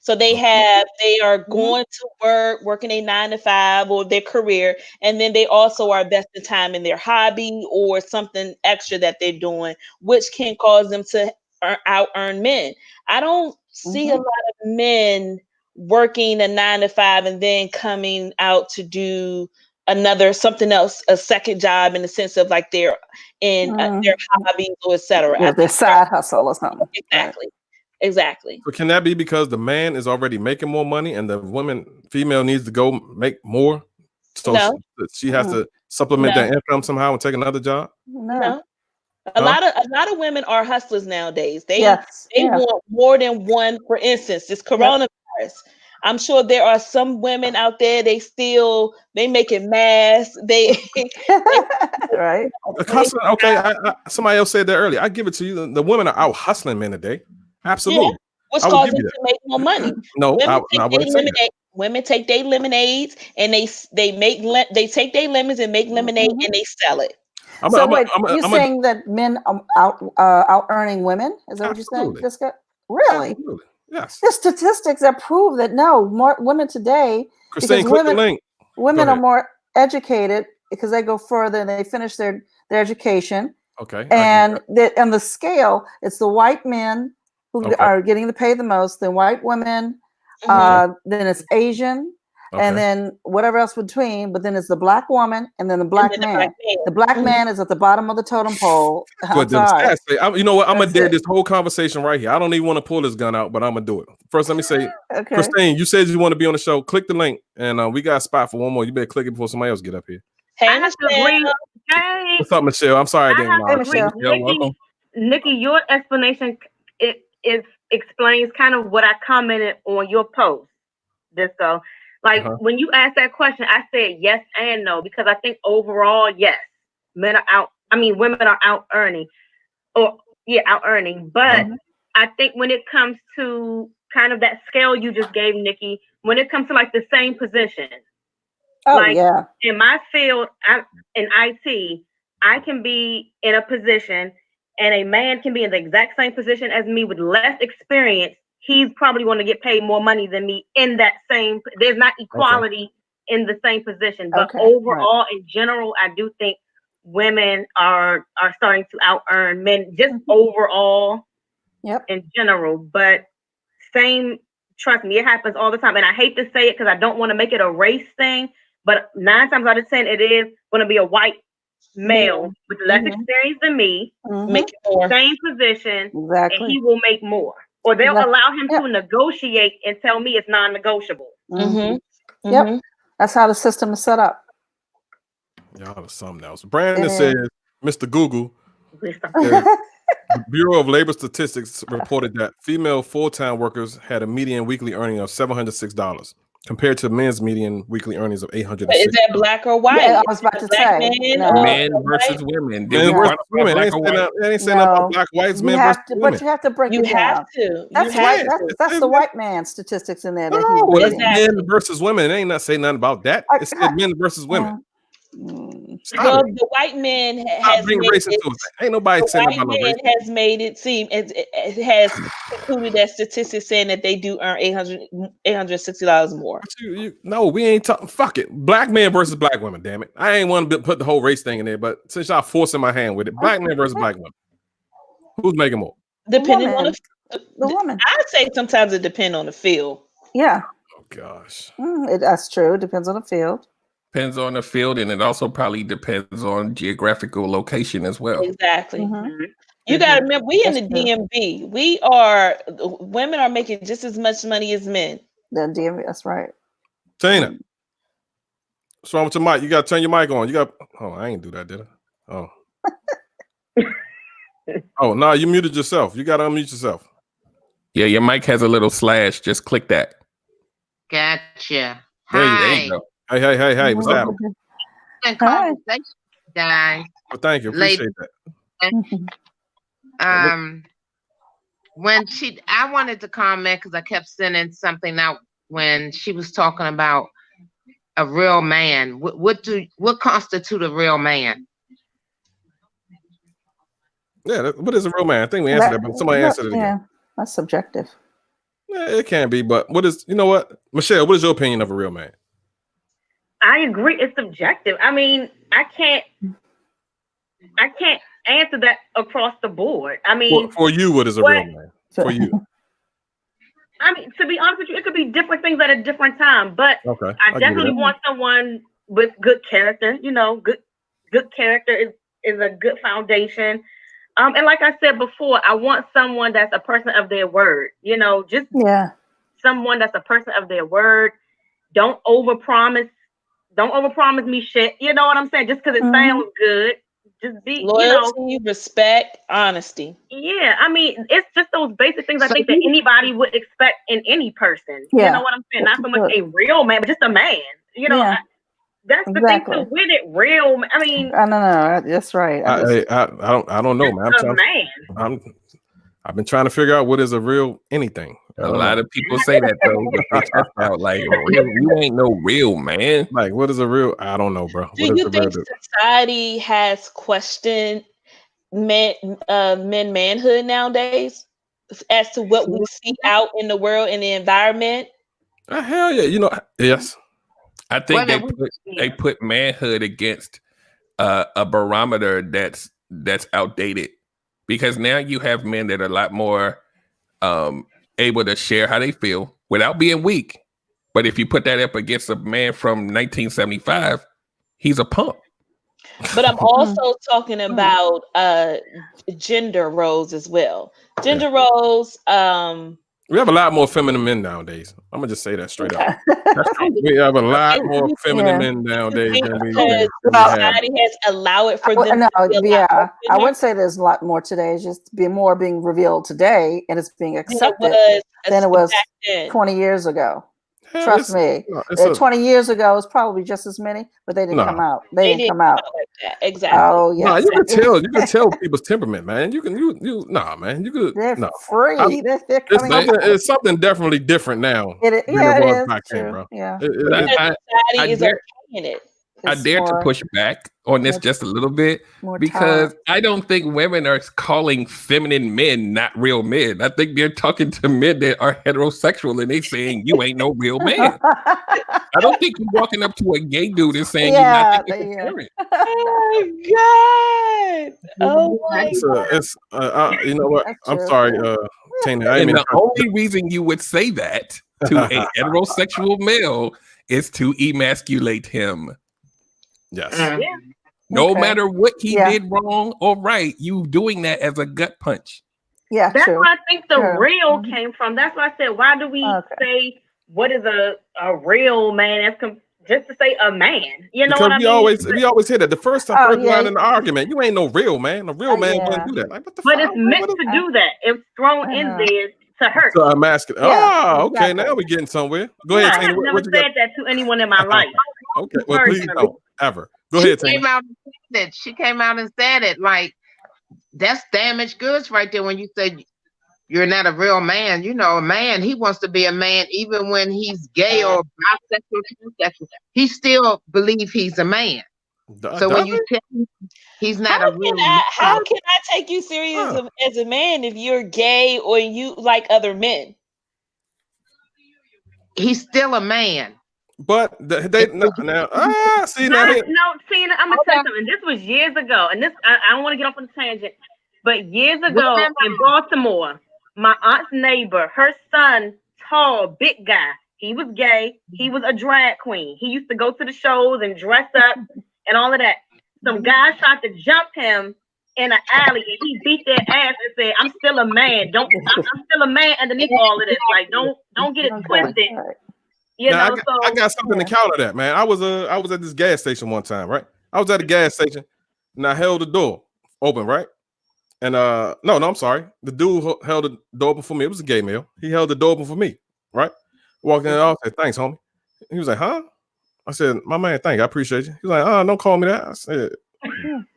S3: So they are going to work, working a 9 to 5 or their career, and then they also are investing time in their hobby or something extra that they're doing, which can cause them to out earn men. I don't see a lot of men working a 9 to 5 and then coming out to do something else, a second job, in the sense of like they're in their hobbies or etc.
S4: Yeah, their side hustle or something.
S3: Exactly.
S1: So can that be because the man is already making more money and the female needs to go make more? So she has to supplement that income somehow and take another job?
S3: No. A lot of women are hustlers nowadays. They want more than one. For instance, this coronavirus. I'm sure there are some women out there. They making masks.
S4: Right.
S1: Okay. Somebody else said that earlier. I give it to you. The women are out hustling men today. Absolutely.
S3: Yeah. What's causing them to make more money?
S1: No,
S3: women take their lemonades and they take their lemons and make lemonade and they sell it.
S4: You're saying that men out earning women? Is that what you're saying, Jessica? Really?
S1: Absolutely. Yes.
S4: There's statistics that prove that more women today,
S1: Christine, click the link.
S4: Women are more educated because they go further and they finish their education.
S1: Okay.
S4: And on the scale, it's the white men who are getting to pay the most, then white women, then it's Asian, and then whatever else between, but then it's the black woman and then the black man. The black man is at the bottom of the totem pole.
S1: You know what? I'm going to dare this whole conversation right here. I don't even want to pull this gun out, but I'm going to do it. First, let me say, Christine, you said you want to be on the show. Click the link, and we got a spot for one more. You better click it before somebody else get up here.
S3: Hey, Michelle.
S5: Hey.
S1: What's up, Michelle? I'm sorry I didn't.
S5: Michelle. Nikki, your explanation explains kind of what I commented on your post. So, when you asked that question, I said yes and no, because I think overall, yes, women are out earning, out earning. But I think when it comes to kind of that scale you just gave, Nikki, when it comes to like the same position, in my field, in IT, I can be in a position and a man can be in the exact same position as me with less experience. He's probably going to get paid more money than me in that same. There's not equality in the same position, but overall, in general, I do think women are starting to out earn men just overall, in general. But trust me, it happens all the time, and I hate to say it because I don't want to make it a race thing. But 9 times out of 10, it is going to be a white male with less experience than me, making more, same position, and he will make more. Or they'll allow him to negotiate and tell me it's non-negotiable.
S4: Yep, that's how the system is set up.
S1: Y'all are something else. Brandon says, Mr. Google, the Bureau of Labor Statistics reported that female full-time workers had a median weekly earning of $706 compared to men's median weekly earnings of $806.
S3: Is that black or white?
S4: Yeah, I was about to say
S2: men versus women.
S1: Men versus women. They ain't saying about black whites, men versus women.
S4: But you have to break it down.
S3: You have to.
S4: That's the white man statistics in there.
S1: It's men versus women. It ain't not saying nothing about that. It said men versus women.
S3: Well, the white man has made
S1: ain't nobody saying about no race.
S3: Has made it seem it has included that statistics saying that they do earn $860 more.
S1: No, we ain't talking. Fuck it, black men versus black women. Damn it, I ain't want to put the whole race thing in there, but since y'all forcing my hand with it, black men versus black women, who's making more?
S3: Depending on
S4: the woman.
S3: I'd say sometimes it depends on the field.
S4: Yeah.
S1: gosh.
S4: That's true. It depends on the field.
S2: Depends on the field, and it also probably depends on geographical location as well.
S3: Exactly. You got to remember, we in the DMV. Women are making just as much money as men.
S4: The DMV, that's right.
S1: Tina, what's wrong with your mic? You got to turn your mic on. You got. Oh, I ain't do that, did I? Oh. Oh, no, you muted yourself. You got to unmute yourself.
S2: Yeah, your mic has a little slash. Just click that.
S6: Gotcha.
S1: There you go. Hey, what's happening?
S6: Conversation, guys.
S1: Well, thank you. Appreciate
S6: that. When I wanted to comment because I kept sending something out when she was talking about a real man. What constitutes a real man?
S1: Yeah, what is a real man? I think we answered that, but somebody answered it again.
S4: Yeah, that's subjective.
S1: Yeah, it can be, but you know what? Michelle, what is your opinion of a real man?
S5: I agree. It's subjective. I mean, I can't answer that across the board. I mean,
S1: for you, what is a real man? For you.
S5: I mean, to be honest with you, it could be different things at a different time, but
S1: okay,
S5: I definitely want someone with good character. You know, good character is a good foundation. And like I said before, I want someone that's a person of their word. You know, just someone that's a person of their word. Don't overpromise me shit. You know what I'm saying? Just because it sounds good. Just be
S3: loyalty, respect, honesty.
S5: Yeah, I mean, it's just those basic things I think that anybody would expect in any person.
S4: Yeah.
S5: You know what I'm saying? Not so much a real man, but just a man. You know, that's the thing too with it. Real. I mean,
S4: I don't know. That's right.
S1: I don't know, man. I've been trying to figure out what is a real anything.
S2: A lot of people say that though. Out like, you ain't no real man.
S1: Like, what is a real? I don't know, bro.
S3: Do you think society has questioned men manhood nowadays as to what we see out in the world in the environment?
S1: Hell yeah, yes.
S2: I think they put manhood against a barometer that's outdated, because now you have men that are a lot more able to share how they feel without being weak. But if you put that up against a man from 1975, he's a punk.
S3: But I'm also talking about gender roles as well. Gender roles.
S1: We have a lot more feminine men nowadays. I'm gonna just say that straight up. We have a lot more feminine men nowadays than we
S3: society has allowed it for them.
S4: I would say there's a lot more today. It's just more being revealed today, and it's being accepted than it was 20 years ago. Trust me. 20 years ago, it was probably just as many, but they didn't come out. They didn't come out
S3: like that. Exactly.
S4: Oh yeah.
S1: No, you can tell people's temperament, man. You could.
S4: They're free. They're coming
S1: it's something definitely different now.
S4: It was back
S1: then, bro.
S4: Yeah.
S2: I dare to push back on this just a little bit, because I don't think women are calling feminine men not real men. I think they're talking to men that are heterosexual and they saying you ain't no real man. I don't think you're walking up to a gay dude and saying you're not thinking parent.
S3: Oh my God. Oh my
S1: God. You know what? I'm sorry, Tina.
S2: And the only reason you would say that to a heterosexual male is to emasculate him.
S1: Yes.
S2: No matter what he did wrong or right, you doing that as a gut punch.
S4: Yeah,
S5: that's where I think the real came from. That's why I said, why do we say what is a real man? Just to say a man, you know what I mean?
S1: We always hear that the first line in the argument. You ain't no real man. A real man wouldn't do that. Like, what the fuck?
S5: It's meant to do that. It's thrown in there to hurt.
S1: So I'm asking. Okay. Now we're getting somewhere. Go ahead.
S5: I have never said that to anyone in my life.
S1: Okay. Well, please don't ever. Go ahead.
S6: She came out and said it. Like, that's damaged goods right there when you say you're not a real man. You know, a man, he wants to be a man even when he's gay or bisexual, transsexual. He still believes he's a man. So when you tell him he's not a real man.
S3: How can I take you serious as a man if you're gay or you like other men?
S6: He's still a man.
S5: But I'm gonna tell you something. This was years ago, and this I don't want to get off on a tangent, but years ago in Baltimore, my aunt's neighbor, her son, tall, big guy, He was gay. He was a drag queen. He used to go to the shows and dress up and all of that. Some guys tried to jump him in an alley and he beat their ass and said, "I'm still a man. I'm still a man underneath all of this. Like, don't get it twisted." You know,
S1: I got something to counter that, man. I was at this gas station one time, right? I was at a gas station and I held the door open, right? And no, I'm sorry. The dude held the door open for me. It was a gay male. He held the door open for me, right? Walked in the office, said, "Thanks, homie." He was like, "Huh?" I said, "My man, thank you. I appreciate you." He was like, "Don't call me that." I said,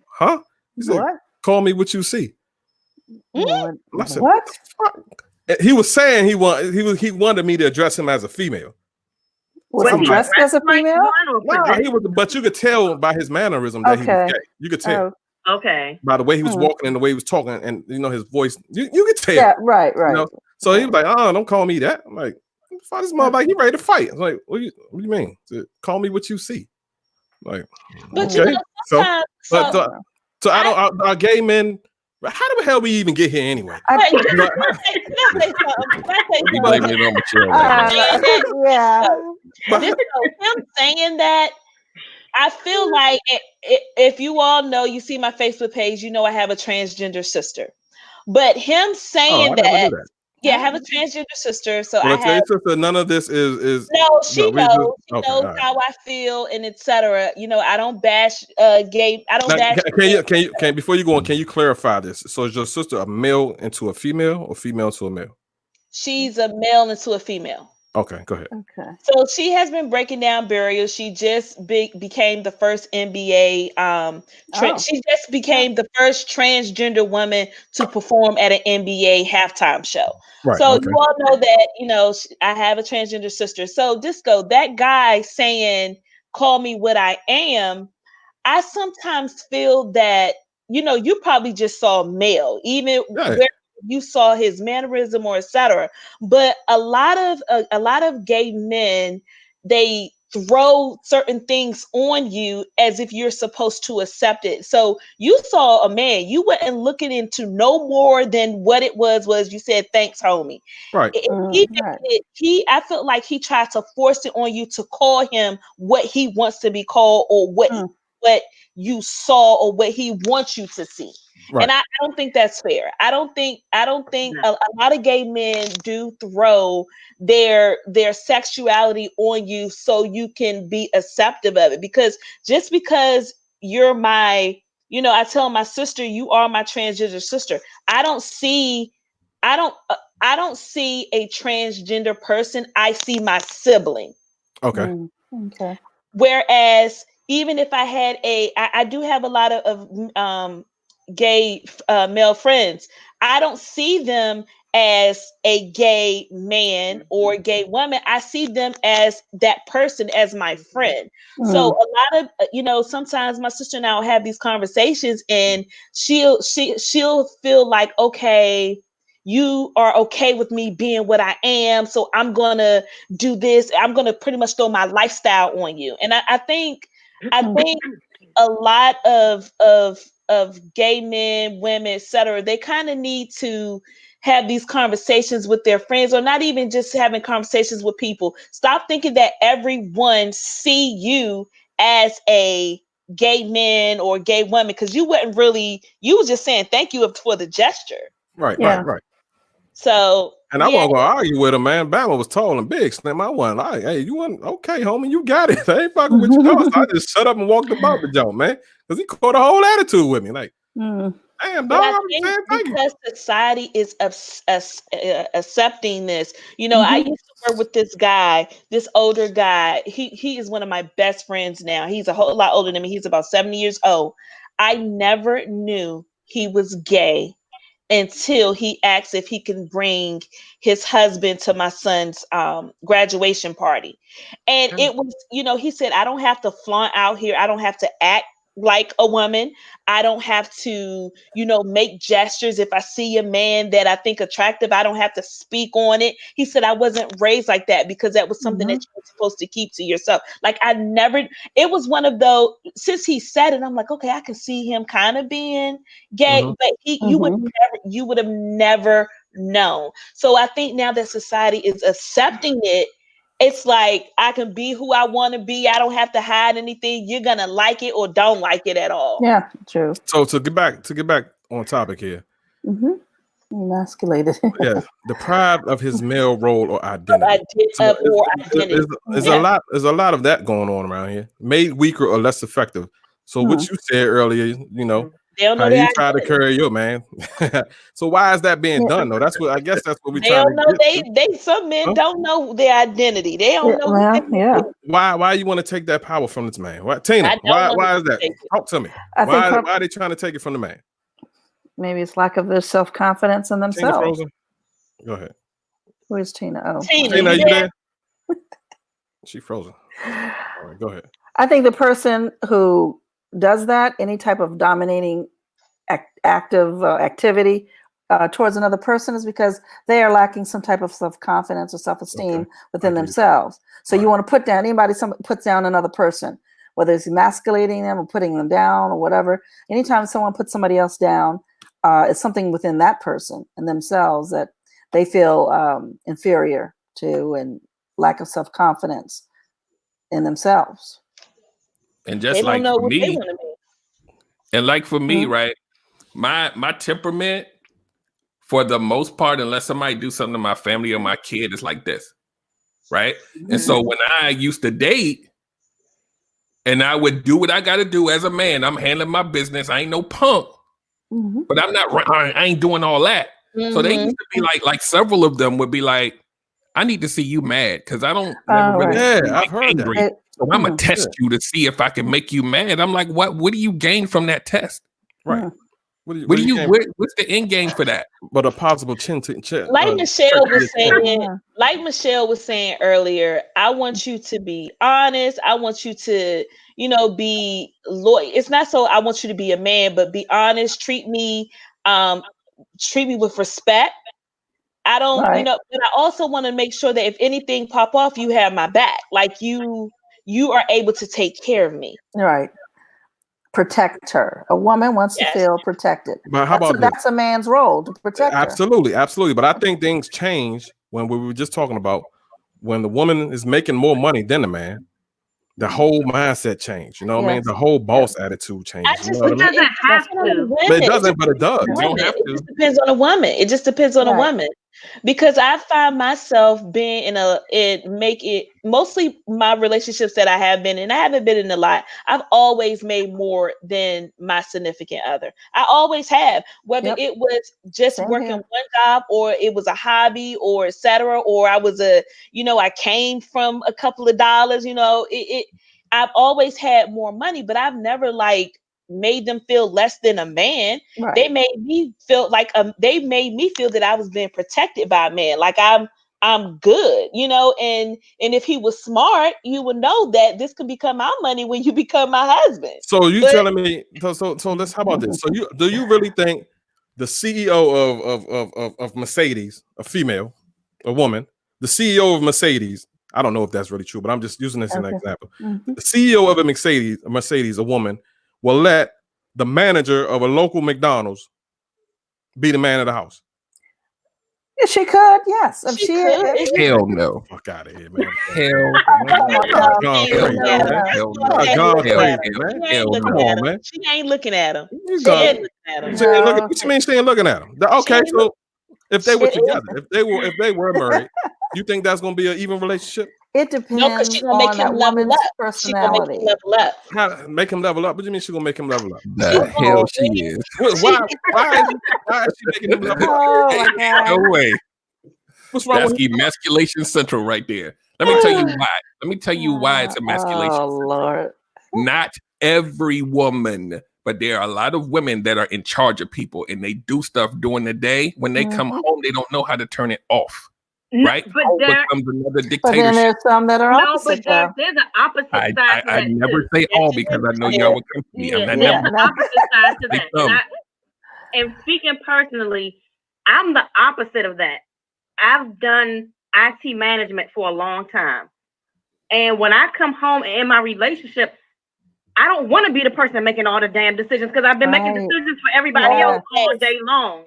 S1: "Huh?" He said, "What? Call me what you see."
S4: What?
S1: I said, "What?" He was saying he wanted me to address him as a female.
S4: Was he dressed as a female?
S1: No, he was, but you could tell by his mannerism that he was gay. You could tell.
S5: Okay.
S1: By the way he was walking and the way he was talking, and his voice, you could tell.
S4: Yeah, right.
S1: You know? So he was like, "Don't call me that." I'm like, "Fuck this mother, like he ready to fight." I was like, what do you mean? Call me what you see. Like,
S3: but
S1: okay. So are gay men? How the hell we even get here anyway?
S3: Him saying that, I feel like if you all know, you see my Facebook page, you know I have a transgender sister. But him saying that. Yeah, I have a transgender sister, so I have.
S1: Sister, none of this is.
S3: No, she knows. She knows how I feel and etc. You know, I don't bash gay. I don't bash.
S1: Can you before you go on? Can you clarify this? So is your sister a male into a female or female to a male?
S3: She's a male into a female.
S1: Okay, go ahead.
S4: Okay.
S3: So she has been breaking down barriers. She just became the first NBA. She just became the first transgender woman to perform at an NBA halftime show. Right, so you all know that, I have a transgender sister. So Disco, that guy saying, "Call me what I am," I sometimes feel that, you probably just saw male, even where you saw his mannerism or etc. But a lot of gay men, they throw certain things on you as if you're supposed to accept it. So you saw a man, you weren't looking into no more than what it was you said, "Thanks, homie."
S1: Right.
S3: I felt like he tried to force it on you to call him what he wants to be called, or what you saw, or what he wants you to see. Right. And I don't think that's fair. I don't think a lot of gay men do throw their sexuality on you so you can be acceptive of it. Because just because you're my, I tell my sister, "You are my transgender sister." I don't see a transgender person. I see my sibling.
S1: Okay.
S4: Okay.
S3: Whereas even if I had I do have a lot of gay male friends, I don't see them as a gay man or a gay woman. I see them as that person, as my friend. So a lot of, sometimes my sister and I will have these conversations, and she'll feel like, "Okay, you are okay with me being what I am, so I'm gonna do this. I'm gonna pretty much throw my lifestyle on you." And I think a lot of gay men, women, etc., they kind of need to have these conversations with their friends, or not even just having conversations with people. Stop thinking that everyone see you as a gay man or gay woman, because you wasn't really, you was just saying thank you for the gesture.
S1: Right.
S3: So,
S1: and I wasn't gonna argue with him, man. Bama was tall and big. Slim, I wasn't like, "Hey, you want okay, homie, you got it." I ain't fucking with you. So I just shut up and walked about the joint, man, because he caught a whole attitude with me. Like, damn, dog. I'm saying thank you.
S3: Because society is accepting this. I used to work with this guy, this older guy. He is one of my best friends now. He's a whole lot older than me. He's about 70 years old. I never knew he was gay until he asked if he can bring his husband to my son's graduation party. And it was, he said, "I don't have to flaunt out here. I don't have to act like a woman. I don't have to, make gestures. If I see a man that I think attractive, I don't have to speak on it." He said, "I wasn't raised like that, because that was something that you were supposed to keep to yourself." Like, it was one of those, since he said it, I'm like, okay, I can see him kind of being gay, but you would have never known. So I think now that society is accepting it, it's like I can be who I want to be. I don't have to hide anything. You're gonna like it or don't like it at all.
S4: Yeah, true.
S1: So to get back on topic here.
S4: Emasculated.
S1: Yeah, deprived of his male role or identity. There's a lot of that going on around here. Made weaker or less effective. So what you said earlier, you know,
S3: they don't know
S1: how you try to carry your man. So why is that being done though? That's what we
S3: they don't know. They some men don't know their identity. They don't know.
S1: Why you want to take that power from this man? What, Tina? Why is that? Talk to me. Why are they trying to take it from the man?
S4: Maybe it's lack of their self-confidence in themselves.
S1: Tina frozen? Go ahead.
S4: Where's Tina? Oh,
S1: Tina, are you there? She frozen. All right, go ahead.
S4: I think the person who does that, any type of dominating activity towards another person, is because they are lacking some type of self-confidence or self-esteem within themselves. So you want to put down somebody puts down another person, whether it's emasculating them or putting them down or whatever. Anytime someone puts somebody else down, it's something within that person and themselves that they feel inferior to, and lack of self-confidence in themselves.
S2: And just like for me, right? My temperament, for the most part, unless somebody do something to my family or my kid, is like this, right? And so when I used to date, and I would do what I got to do as a man, I'm handling my business. I ain't no punk. But I'm not. I ain't doing all that. So they used to be like several of them would be like, I need to see you mad because I don't
S1: I've heard angry.
S2: That. So I'm gonna test you to see if I can make you mad. I'm like, what do you gain from that test?
S1: Right.
S2: What's the end game for that?
S1: But a possible chin.
S3: Like Michelle was saying earlier, I want you to be honest. I want you to, be loyal. It's not so I want you to be a man, but be honest. Treat me with respect. I don't, but I also want to make sure that if anything pop off, you have my back. Like you are able to take care of me.
S4: Right. Protect her. A woman wants to feel protected.
S1: But how about
S4: that's a man's role, to protect her.
S1: Absolutely. But I think things change when we were just talking about when the woman is making more money than the man. The whole mindset changed. You know what I mean? The whole boss attitude changes.
S5: It doesn't have to.
S1: It doesn't, but it does.
S3: You don't have to. It just depends on a woman. It just depends on a woman. Because I find myself being mostly my relationships that I have been in. I haven't been in a lot. I've always made more than my significant other. I always have, whether it was just working one job or it was a hobby or etc. Or I was I came from a couple of dollars, I've always had more money, but I've never made them feel less than a man. Right. They made me feel that I was being protected by a man. Like I'm good, and if he was smart, you would know that this could become our money when you become my husband.
S1: So you telling me, so let's, how about this? So do you really think the CEO of Mercedes, a woman, the CEO of Mercedes, I don't know if that's really true, but I'm just using this as an example. The CEO of a Mercedes, a woman, will let the manager of a local McDonald's be the man of the house?
S4: Yeah, she could, yes. If she
S2: could. Hell no.
S1: Fuck out of here, man.
S3: Come on, man. She ain't looking at him. She ain't looking at him.
S1: What you mean she ain't looking at him? Okay, so if they were together, if they were married, you think that's going to be an even relationship?
S4: It depends on that woman's personality.
S1: Make him level up? What do you mean she's gonna make him level up?
S2: The hell she is.
S1: Why is she making him level up?
S2: No way.
S1: What's wrong with
S2: emasculation central right there? Let me tell you why. It's emasculation.
S4: Oh Lord.
S2: Not every woman, but there are a lot of women that are in charge of people and they do stuff during the day. When they come home, they don't know how to turn it off. Right,
S5: but
S2: becomes another dictatorship.
S4: But then there's some that are opposite.
S5: There's an opposite side.
S2: I never say all because I know y'all would come to me.
S5: There's an opposite side to that. And speaking personally, I'm the opposite of that. I've done IT management for a long time, and when I come home and in my relationship, I don't want to be the person making all the damn decisions because I've been making decisions for everybody else all day long.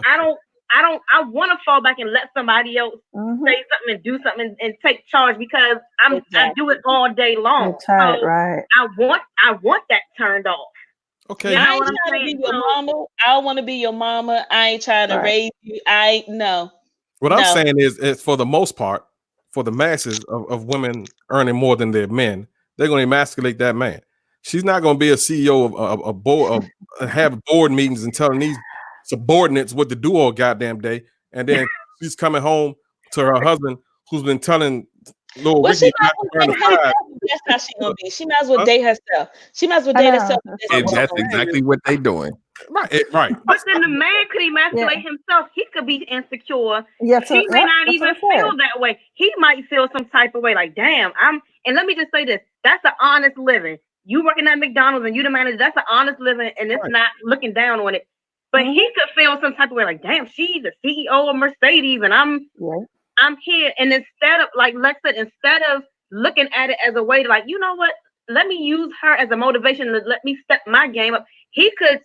S5: I don't. I want to fall back and let somebody else say something and do something and take charge because I do it all day long.
S4: That's right, right.
S5: I want that turned off.
S1: Okay.
S3: You know I ain't trying to be your mama. I don't want to be your mama. I ain't trying to raise you. No.
S1: What I'm saying is for the most part, for the masses of women earning more than their men, they're going to emasculate that man. She's not going to be a CEO of a board, have board meetings and telling these subordinates what to do all goddamn day, and then she's coming home to her husband who's been telling Lord Ricky not to burn the fire.
S3: That's how she gonna be. She might as well date herself. She might as well date herself.
S2: That's exactly what they doing.
S1: Right.
S5: But then the man could emasculate himself. He could be insecure.
S4: Yeah,
S5: he may not even feel that way. He might feel some type of way, like, damn, and let me just say this: that's an honest living. You working at McDonald's and you the manager, that's an honest living, and it's not looking down on it. But he could feel some type of way, like, damn, she's the CEO of Mercedes, and I'm here. And instead of, like Lex said, instead of looking at it as a way to, like, you know what, let me use her as a motivation to let me step my game up. He could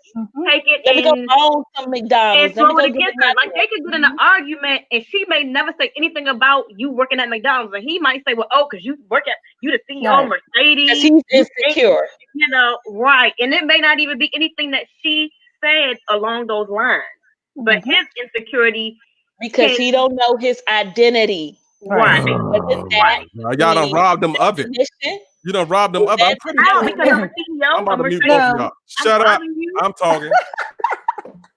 S5: take it and
S3: go own some McDonald's.
S5: And throw it against her. Like, they could get in an argument, and she may never say anything about you working at McDonald's, and he might say, "Well, because you the CEO of Mercedes."
S3: Because he's insecure.
S5: You know, right? And it may not even be anything that she said along those lines, but his insecurity
S3: because he don't know his identity.
S5: Right.
S1: Y'all done robbed them of it. You done robbed them of it. I'm pretty sure. I'm about to mute both of y'all. Shut up. I'm talking.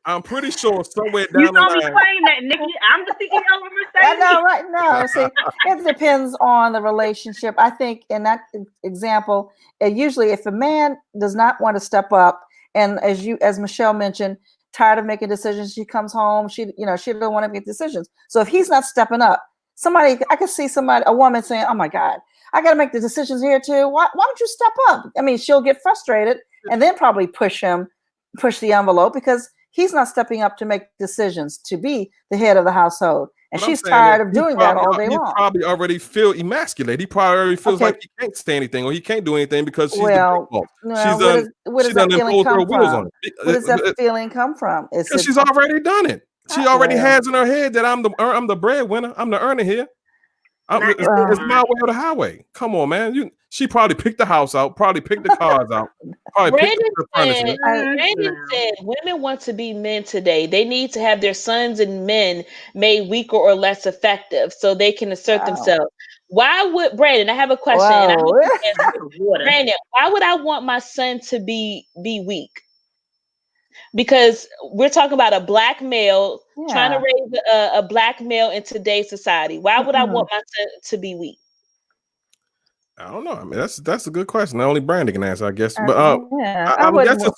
S1: I'm pretty sure somewhere down the line.
S5: You know me playing that, Nikki. I'm the CEO of Mercedes.
S4: I know, right? No, see, it depends on the relationship. I think in that example, usually if a man does not want to step up, and as Michelle mentioned, tired of making decisions, she comes home, she don't want to make decisions. So if he's not stepping up, I could see a woman saying, "Oh my God, I got to make the decisions here too. Why don't you step up?" I mean, she'll get frustrated and then probably push the envelope because he's not stepping up to make decisions, to be the head of the household. And she's tired of doing that all day long.
S1: He probably already feel emasculated. He probably already feels like he can't say anything or he can't do anything because she's the big boss.
S4: Where does that feeling come from? Where does that feeling come from?
S1: Because she's already done it. She already has in her head that I'm the breadwinner. I'm the earner here. It's my way or the highway. Come on, man. She probably picked the house out, probably picked the cars out.
S3: Brandon said women want to be men today. They need to have their sons and men made weaker or less effective so they can assert themselves. Why would Brandon? I have a question. Brandon, why would I want my son to be weak? Because we're talking about a black male trying to raise a black male in today's society. Why would I want my son to be weak?
S1: I don't know. I mean, that's a good question. Only Brandon can answer, I guess. But I'm guessing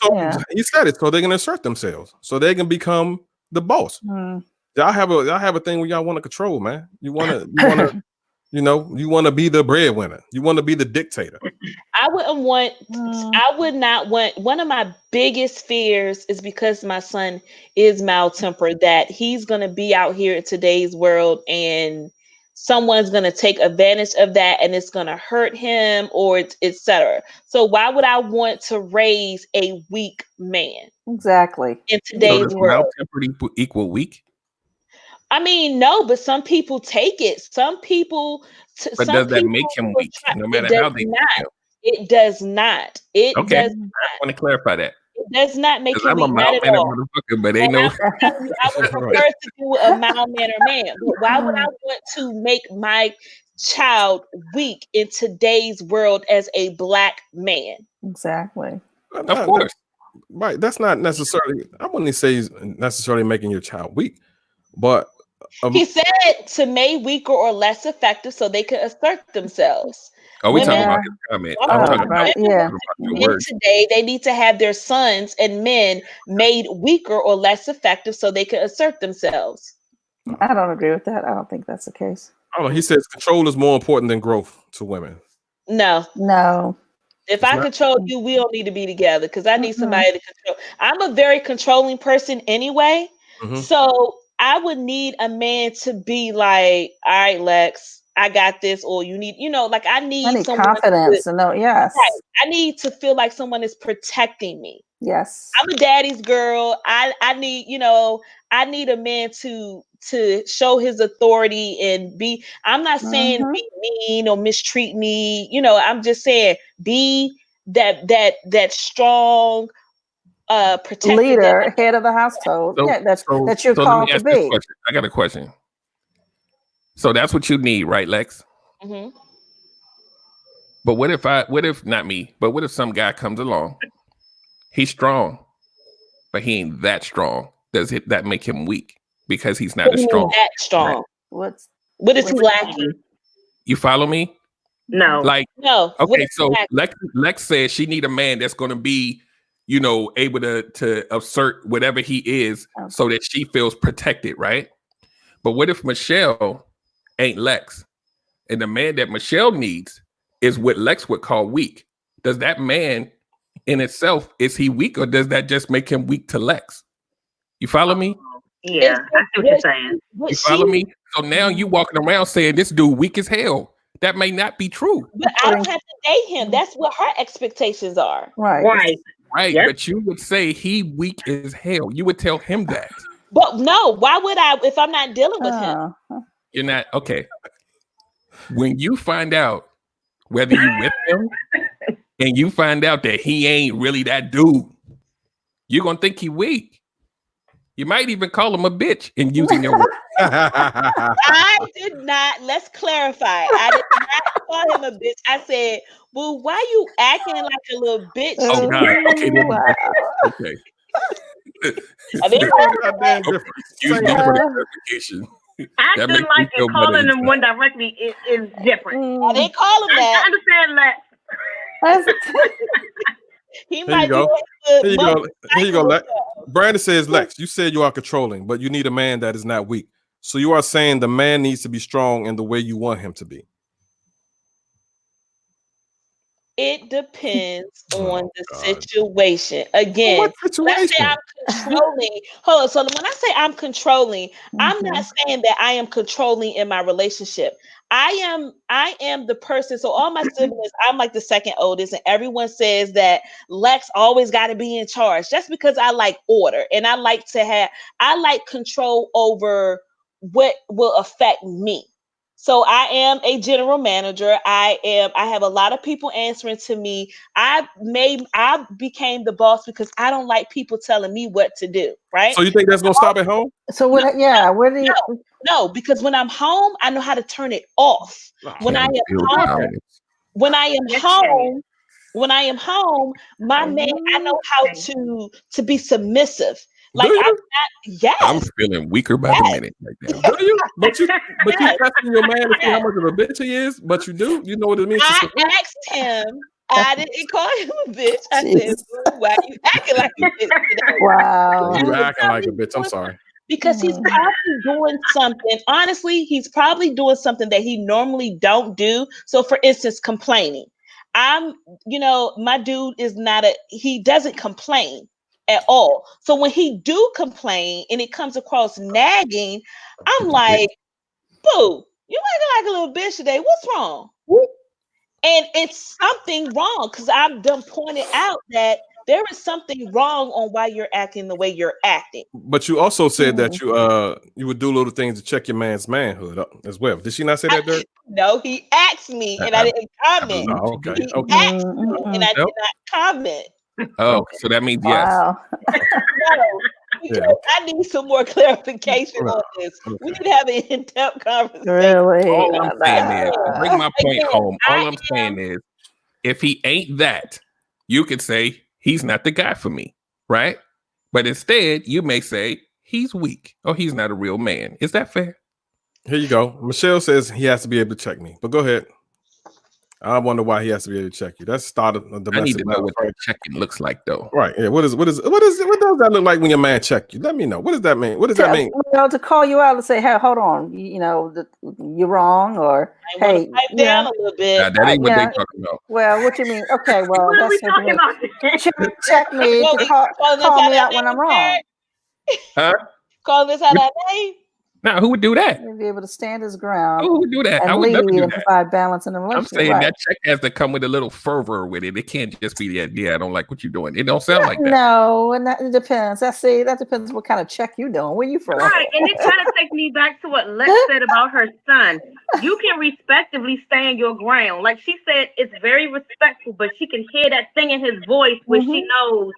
S1: he said it so they can assert themselves, so they can become the boss. Y'all have a thing where y'all want to control, man. You want to. You want to be the breadwinner. You want to be the dictator.
S3: I would not want. One of my biggest fears is because my son is mild-tempered, that he's going to be out here in today's world and someone's going to take advantage of that and it's going to hurt him or etc. So why would I want to raise a weak man?
S4: Exactly.
S3: In today's world.
S2: Mild-tempered equal weak?
S3: I mean, no, but some people take it. Some people.
S2: But does that make him weak? No matter how they make him.
S3: It does not. It does not.
S2: I want to clarify that.
S3: It does not make him weak.
S2: I'm a mild mannered motherfucker, but ain't no.
S3: I would prefer to do a mild mannered man. But why would I want to make my child weak in today's world as a black man?
S4: Exactly.
S2: Of course.
S1: Right. That's not necessarily. I wouldn't say he's necessarily making your child weak, but.
S3: He said to make weaker or less effective so they could assert themselves.
S2: Oh, we talking about his comment. I'm talking about your words.
S3: Today, they need to have their sons and men made weaker or less effective so they could assert themselves.
S4: I don't agree with that. I don't think that's the case.
S1: I don't know. He says control is more important than growth to women.
S4: No.
S3: If I control you, we don't need to be together because I need somebody to control. I'm a very controlling person anyway. So I would need a man to be like, all right, Lex, I got this, or you need, like I need someone
S4: confidence. I need to feel Yes.
S3: I'm a daddy's girl. I need, I need a man to show his authority and be. I'm not saying be mean or mistreat me. I'm just saying be that strong protector
S4: leader, head of the household.
S2: So,
S4: that you're called to be.
S2: I got a question. So that's what you need, right, Lex?
S3: Mm-hmm.
S2: But what if not me, but what if some guy comes along, he's strong, but he ain't that strong? Does that make him weak because he's not as strong?
S3: That strong.
S2: Right?
S3: What is he lacking?
S2: You follow me?
S5: No.
S3: No.
S2: Okay, so Lex says she need a man that's going to be, able to assert whatever he is so that she feels protected, right? But what if Michelle ain't Lex, and the man that Michelle needs is what Lex would call weak? Does that man in itself, is he weak, or does that just make him weak to Lex? You follow me?
S5: Yeah, I see what you're saying.
S2: You follow me? So now you walking around saying this dude weak as hell. That may not be true.
S3: But I don't have to date him. That's what her expectations are.
S4: Right.
S2: Yep. But you would say he weak as hell. You would tell him that.
S3: But no, why would I if I'm not dealing with him?
S2: You're not okay. When you find out whether you with him and you find out that he ain't really that dude, you're gonna think he weak. You might even call him a bitch in using your word.
S3: I did not. Let's clarify. I did not call him a bitch. I said, "Well, why you acting like a little bitch?"
S2: Oh God. Okay. Okay.
S3: I didn't
S2: Excuse me for the clarification.
S5: Acting like and calling him one directly is different.
S3: I didn't call him that.
S5: I understand that.
S3: Here
S1: you go. Lex. Brandon says, Lex, you said you are controlling, but you need a man that is not weak. So you are saying the man needs to be strong in the way you want him to be.
S3: It depends on the situation. Again, let's say I'm controlling. Hold on. So when I say I'm controlling, I'm not saying that I am controlling in my relationship. I am the person. So all my siblings, I'm like the second oldest, and everyone says that Lex always got to be in charge. That's because I like order and I like control over what will affect me. So I am a general manager. I have a lot of people answering to me. I became the boss because I don't like people telling me what to do. Right.
S1: So you think that's gonna stop at home?
S4: So where do you?
S3: No, because when I'm home, I know how to turn it off. When I am home, my man, I know how to be submissive. Like
S2: I'm feeling weaker by the minute right now.
S1: Do you? But you testing your man to see how much of a bitch he is. But you do. You know what it means.
S3: I asked him. I didn't call him a bitch. I said, "Why you acting like a bitch today?"
S4: Wow,
S1: you acting like a bitch. I'm sorry.
S3: Because he's probably doing something. Honestly, he's probably doing something that he normally don't do. So, for instance, complaining. My dude is he doesn't complain at all. So when he do complain and it comes across nagging, I'm like, boo, you acting like a little bitch today. What's wrong? And it's something wrong because I've done pointed out that there is something wrong on why you're acting the way you're acting.
S1: But you also said that you would do little things to check your man's manhood as well. Did she not say that, Dirk?
S3: No, he asked me and I didn't comment.
S1: No, okay.
S3: He asked me and I did not comment.
S2: Oh, so that means yes.
S3: No, I need some more clarification on this. We need to have an in-depth conversation.
S4: Really?
S2: All I'm saying is, to bring my point home, all I'm saying is, if he ain't that, you could say he's not the guy for me, right? But instead, you may say he's weak or he's not a real man. Is that fair?
S1: Here you go. Michelle says he has to be able to check me, but go ahead. I wonder why he has to be able to check you. That's started a domestic.
S2: I need to know what that checking looks like, though.
S1: Right? Yeah. What does that look like when your man check you? Let me know. What does that mean? What does that mean?
S4: To call you out and say, "Hey, hold on, you're wrong," or
S3: "Hey, pipe down a little bit."
S2: That ain't what they talking about.
S4: Well, what you mean? Okay, well,
S5: what are we talking about?
S4: Check me to call me out when I'm wrong.
S2: Huh?
S3: Call this out that name.
S2: Now, who would do that?
S4: He'd be able to stand his ground.
S2: Who would do that?
S4: And
S2: I would never do that.
S4: Provide balance in the relationship.
S2: I'm saying that check has to come with a little fervor with it. It can't just be that. Yeah, I don't like what you're doing. It don't sound like that.
S4: No, and that depends. That depends what kind of check you're doing. Where you from?
S5: Right, and it kind of takes me back to what Lex said about her son. You can respectively stand your ground. Like she said, it's very respectful, but she can hear that thing in his voice when she knows.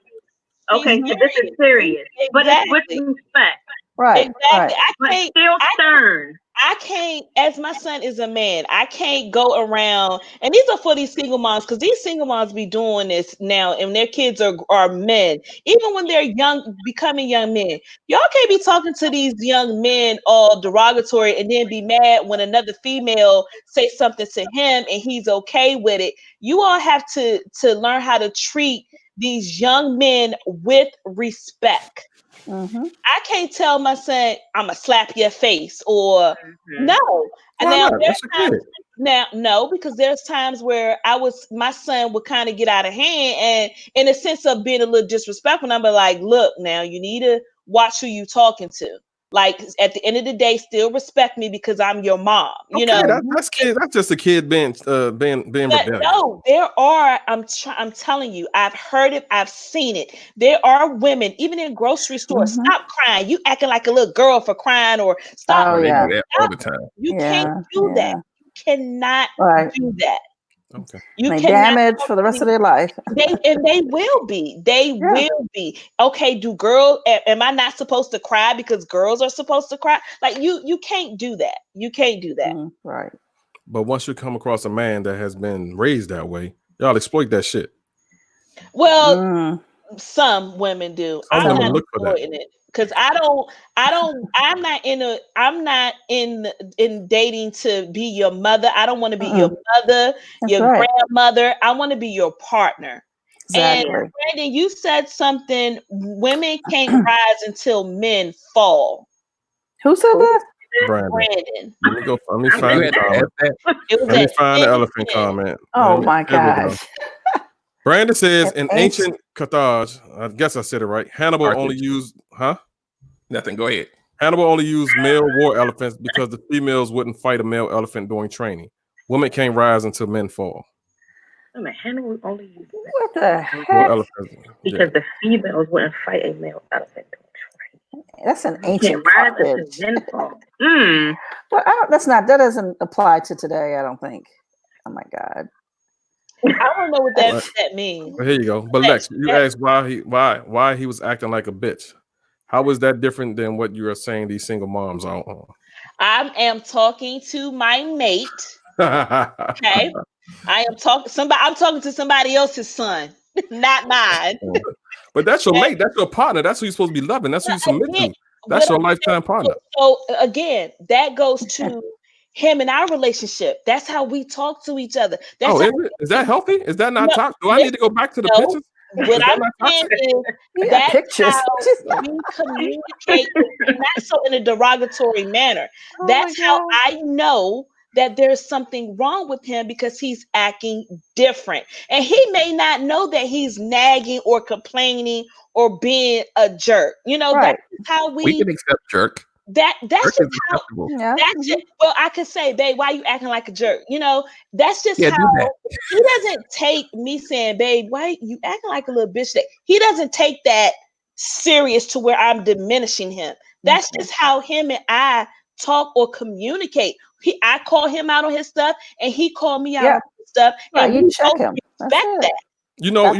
S5: Okay, so this is serious, but it's with respect.
S4: Right.
S3: Exactly.
S4: Right.
S5: Still stern.
S3: I can't, as my son is a man, I can't go around, and these are for these single moms, because these single moms be doing this now, and their kids are men, even when they're young, becoming young men. Y'all can't be talking to these young men all derogatory and then be mad when another female say something to him and he's okay with it. You all have to learn how to treat these young men with respect.
S4: Mm-hmm.
S3: I can't tell my son I'm gonna slap your face or no. And no, because there's times where my son would kind of get out of hand, and in a sense of being a little disrespectful, I'm like, look, now you need to watch who you talking to. Like at the end of the day, still respect me because I'm your mom. You know,
S1: that's just a kid being rebellious.
S3: No, there are. I'm telling you, I've heard it. I've seen it. There are women, even in grocery stores. Stop crying. You acting like a little girl for crying, or stop.
S2: They do that all the time.
S3: You can't do that. You cannot do that.
S1: Okay.
S3: You
S4: can damage for the rest of their life.
S3: They will be. They will be. Okay, am I not supposed to cry because girls are supposed to cry? Like you can't do that. You can't do that.
S4: Right.
S1: But once you come across a man that has been raised that way, y'all exploit that shit.
S3: Well, some women do. I'm not exploiting it. Because I'm not in dating to be your mother. I don't want to be your mother, your grandmother. I want to be your partner.
S4: Exactly.
S3: And Brandon, you said something, women can't rise until men fall.
S4: Who said that?
S3: Brandon.
S1: Let me find the comment. Let me find the elephant comment.
S4: Oh my gosh.
S1: Brandon says in ancient Carthage, I guess I said it right. Hannibal only used,
S2: Nothing. Go ahead.
S1: Hannibal only used male war elephants because the females wouldn't fight a male elephant during training. Women can't rise until men fall.
S5: I mean, Hannibal only used
S4: what the heck?
S5: Because the females wouldn't fight a male elephant during training.
S4: That's an ancient
S5: fall.
S4: But that doesn't apply to today, I don't think. Oh my God.
S3: I don't know what that means.
S1: Well, here you go. But Lex, you asked why he was acting like a bitch. How was that different than what you are saying these single moms are on?
S3: I am talking to my mate. Okay. I'm talking to somebody else's son, not mine.
S1: But that's your mate. That's your partner. That's who you're supposed to be loving. That's who you submit to. That's your lifetime partner.
S3: So again, that goes to him and our relationship. That's how we talk to each other.
S1: Is that healthy? Is that not toxic? Do I need to go back to the pictures?
S3: What I'm saying is that's how we communicate, not so in a derogatory manner. That's how I know that there's something wrong with him, because he's acting different. And he may not know that he's nagging or complaining or being a jerk. You know, that's how we
S2: can accept jerk.
S3: That's just how. Well, I could say, babe, why are you acting like a jerk? You know, that's just how he doesn't take me saying, babe, why you acting like a little bitch? He doesn't take that serious to where I'm diminishing him. That's just how him and I talk or communicate. I call him out on his stuff, and he called me out on his stuff.
S4: And you check him.
S3: Respect that.
S1: You know,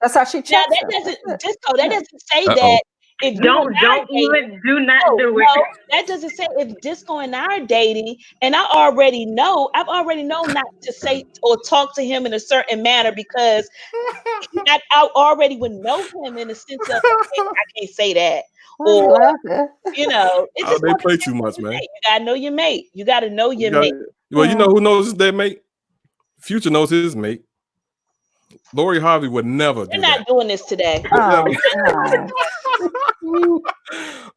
S4: that's how she checks.
S3: That doesn't say that. If
S5: don't even do not do it.
S3: No, that doesn't say if Disco and I are dating, and I've already known not to say or talk to him in a certain manner, because I already would know him in the sense of, okay, I can't say that. Or you know, it's just
S1: they play too much, man.
S3: You gotta know your mate. You gotta know your mate.
S1: Well, you know who knows their mate? Future knows his mate. Lori Harvey would never do that.
S3: We're not doing this today.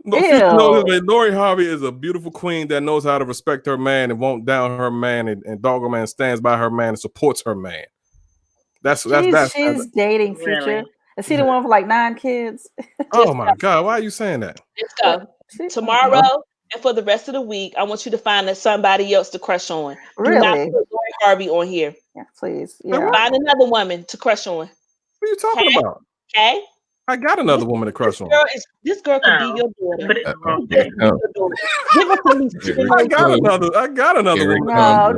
S1: Lori Harvey is a beautiful queen that knows how to respect her man and won't down her man, and dog her man, stands by her man and supports her man. She's
S4: dating Future. Really? Is he the one with like 9 kids?
S1: Oh my God, why are you saying that?
S3: Let's go. Tomorrow, and for the rest of the week, I want you to find somebody else to crush on.
S4: Really?
S3: Do not put Lori Harvey on here.
S4: Yeah, please. Yeah.
S3: Find another woman to crush on. What
S1: are you talking about?
S3: Okay.
S1: I got another woman to crush on.
S3: This girl could be your daughter.
S2: Give
S3: it to me.
S1: I got another woman.
S4: No.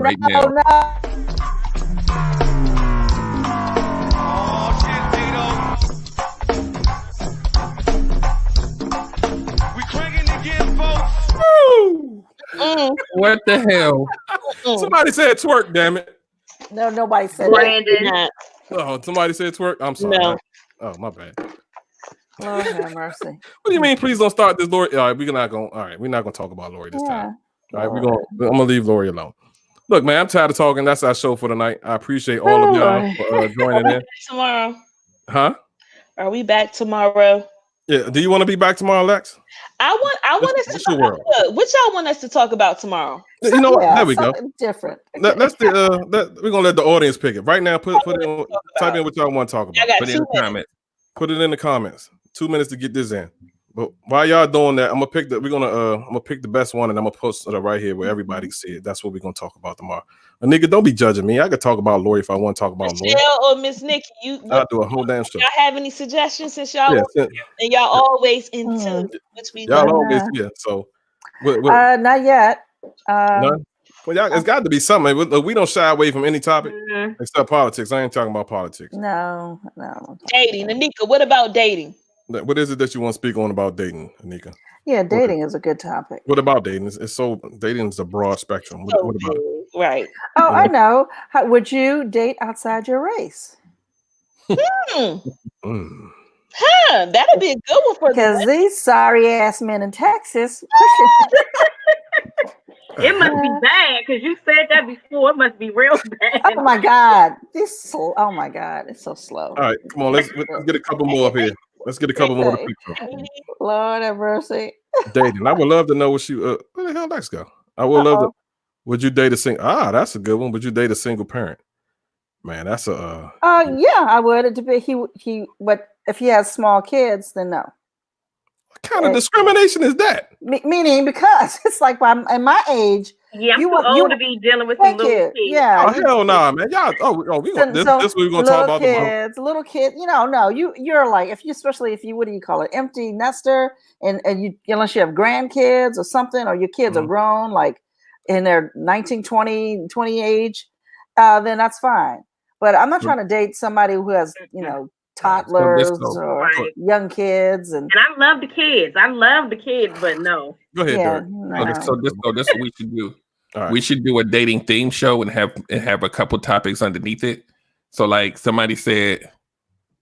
S2: What the hell?
S1: Somebody said twerk, damn it.
S4: No, nobody said
S5: Brandon.
S3: that.
S1: Oh, somebody said twerk. I'm sorry.
S3: No.
S1: Oh, my bad.
S4: Lord have mercy.
S1: What do you mean? Please don't start this, Lori. All right, we're not gonna talk about Lori this time. All right, I'm gonna leave Lori alone. Look, man, I'm tired of talking. That's our show for tonight. I appreciate all of y'all for joining in.
S3: Tomorrow.
S1: Huh?
S3: Are we back tomorrow?
S1: Yeah. Do you want to be back tomorrow, Lex?
S3: I want us to talk about what y'all want us to talk about tomorrow.
S1: You know what? There we go.
S4: Different.
S1: We're gonna let the audience pick it. Right now, type in what y'all want to talk about.
S2: Put it in the comments.
S1: Put it in the comments. 2 minutes to get this in. But while y'all doing that, I'm gonna pick the best one and I'm gonna post it right here where everybody can see it. That's what we're gonna talk about tomorrow. And nigga, don't be judging me. I could talk about Lori if I want to talk about Lori.
S3: Michelle or Miss Nikki,
S1: I'll do a whole damn show.
S3: Y'all have any suggestions since y'all and y'all always in tune, which we
S1: y'all always So
S4: not yet.
S1: None? Well, y'all, it's got to be something. We don't shy away from any topic except politics. I ain't talking about politics.
S4: No.
S3: Dating, Anika. What about dating?
S1: What is it that you want to speak on about dating, Anika?
S4: Yeah, dating is a good topic.
S1: What about dating? Dating is a broad spectrum. What about it?
S3: Right.
S4: Oh, I know. Would you date outside your race?
S3: That'd be a good one for
S4: because these sorry ass men in Texas.
S5: It must be bad because you said that before. It must be real bad.
S4: Oh my God, oh my God, it's so slow.
S1: All right, come on, let's get a couple more up here. Let's get a couple more to people.
S4: Lord have mercy.
S1: Dating. I would love to know what where the hell Lex go? I would love to. Would you date a single? That's a good one. Would you date a single parent? Man, that's a.
S4: Yeah, I would. It depends. But if he has small kids, then no.
S1: What kind of discrimination is that?
S4: Meaning, because it's like at my age.
S5: Yeah, I'm too old to be dealing with some little kids.
S4: Yeah.
S1: Oh hell no, man! Y'all. This what we're gonna talk about
S4: kids, tomorrow. Little kids. No. You're like especially if you what do you call it? Empty nester, and you unless you have grandkids or something, or your kids are grown, like in their 19, 20 age, then that's fine. But I'm not trying to date somebody who has toddlers or young kids, and
S5: I love the kids. But no.
S1: Go ahead, Derek.
S2: No. So this is what we should do. Right. We should do a dating theme show and have a couple topics underneath it. So like somebody said,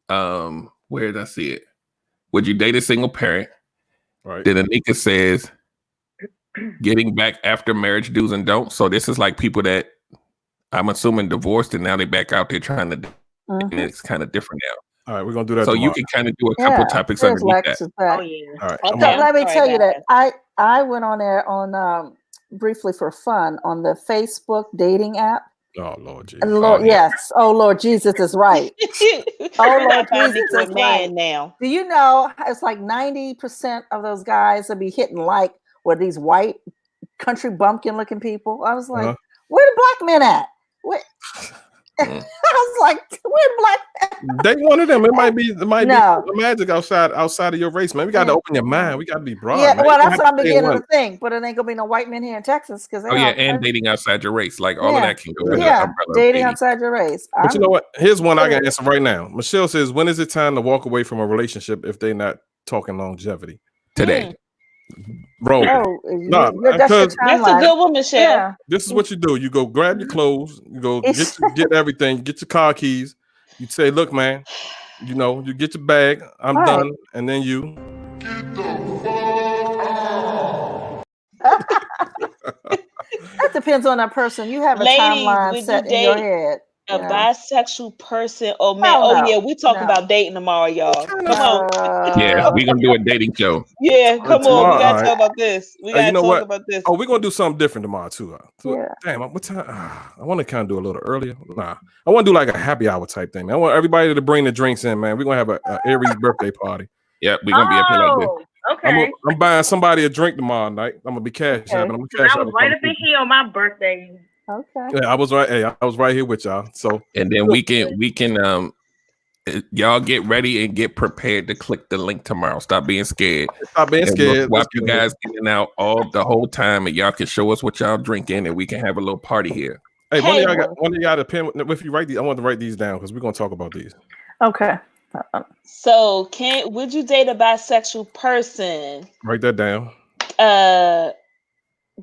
S2: where did I see it? Would you date a single parent? Right. Then Anika says, getting back after marriage do's and don'ts. So this is like people that I'm assuming divorced and now they back out there trying to. And it's kind of different now.
S1: All right, we're gonna do that.
S2: So tomorrow. You can kind of do a couple topics underneath that.
S4: Oh yeah. All right. Okay, let me tell you that I went on there on briefly for fun on the Facebook dating app.
S1: Oh Lord Jesus.
S4: Yes. Oh Lord Jesus is right. Oh Lord Jesus is right.
S3: Now.
S4: Do you know it's like 90% of those guys that be hitting were these white country bumpkin looking people? I was like, where the black men at? Where? I was like, we're black.
S1: They one of them. It might be magic outside of your race, man. We got to open your mind. We got to be broad.
S4: Yeah,
S1: man.
S4: Well, that's what I'm beginning to think. But it ain't gonna be no white men here in Texas because
S2: and dating outside your race, like all of that can go.
S4: Dating outside your race.
S1: But you know what? Here's one I can answer right now. Michelle says, "When is it time to walk away from a relationship if they're not talking longevity?"
S2: Today.
S1: Bro,
S3: that's a good one, Michelle. Yeah.
S1: This is what you do. You go grab your clothes, you go get everything, get your car keys. You say, look, man, you get your bag, I'm done, and then you get the fuck
S4: out. That depends on that person. You have a timeline set in your head.
S3: A bisexual person. Oh man, we talking about dating tomorrow, y'all. Come on.
S2: Yeah, we're gonna do a dating show.
S3: Yeah, come on. We gotta talk about this. We gotta talk about this.
S1: Oh, we're gonna do something different tomorrow too. Damn, what time? I want to kind of do a little earlier. Nah, I want to do like a happy hour type thing, man. I want everybody to bring the drinks in, man. We're gonna have a Aries birthday party.
S2: Yeah, we're gonna be up here like this.
S5: Okay.
S1: I'm buying somebody a drink tomorrow night. I'm gonna be cash shopping. I'm gonna cash
S5: I was right up in here on my birthday.
S4: Okay.
S1: Yeah, I was right. Hey, I was right here with y'all. So
S2: and then we can y'all get ready and get prepared to click the link tomorrow. Stop being scared.
S1: Stop being scared.
S2: Swap you guys in and out the whole time, and y'all can show us what y'all drinking, and we can have a little party here.
S1: Hey, one of y'all got a pen. If you write these, I want to write these down because we're gonna talk about these.
S4: Okay.
S3: So, would you date a bisexual person?
S1: Write that down.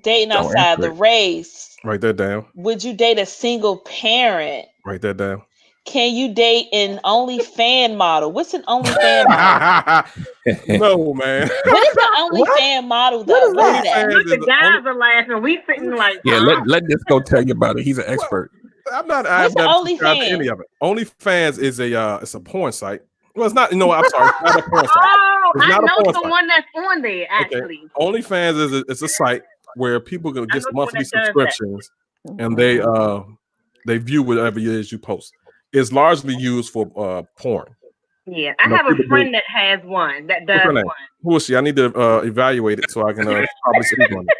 S3: Dating outside the race.
S1: Write that down.
S3: Would you date a single parent?
S1: Write that down.
S3: Can you date an OnlyFans model? What's an OnlyFans model?
S1: No, man.
S3: What is an OnlyFans model, though?
S5: What is that? Look, the guys are laughing. We sitting like,
S2: yeah. Let this go tell you about it. He's an expert.
S1: I'm not. I've never subscribed to any of it. OnlyFans is it's a porn site. Well, it's not. You know, I'm sorry. It's not a porn site.
S5: Oh,
S1: it's
S5: I
S1: not
S5: know
S1: a porn
S5: the
S1: site.
S5: one that's on there. Actually,
S1: okay. OnlyFans is a site where people can get monthly subscriptions, and they view whatever it is you post. It's largely used for porn.
S5: Yeah, I have a friend that has one that does one.
S1: Who is she? I need to evaluate it so I can probably speak on it.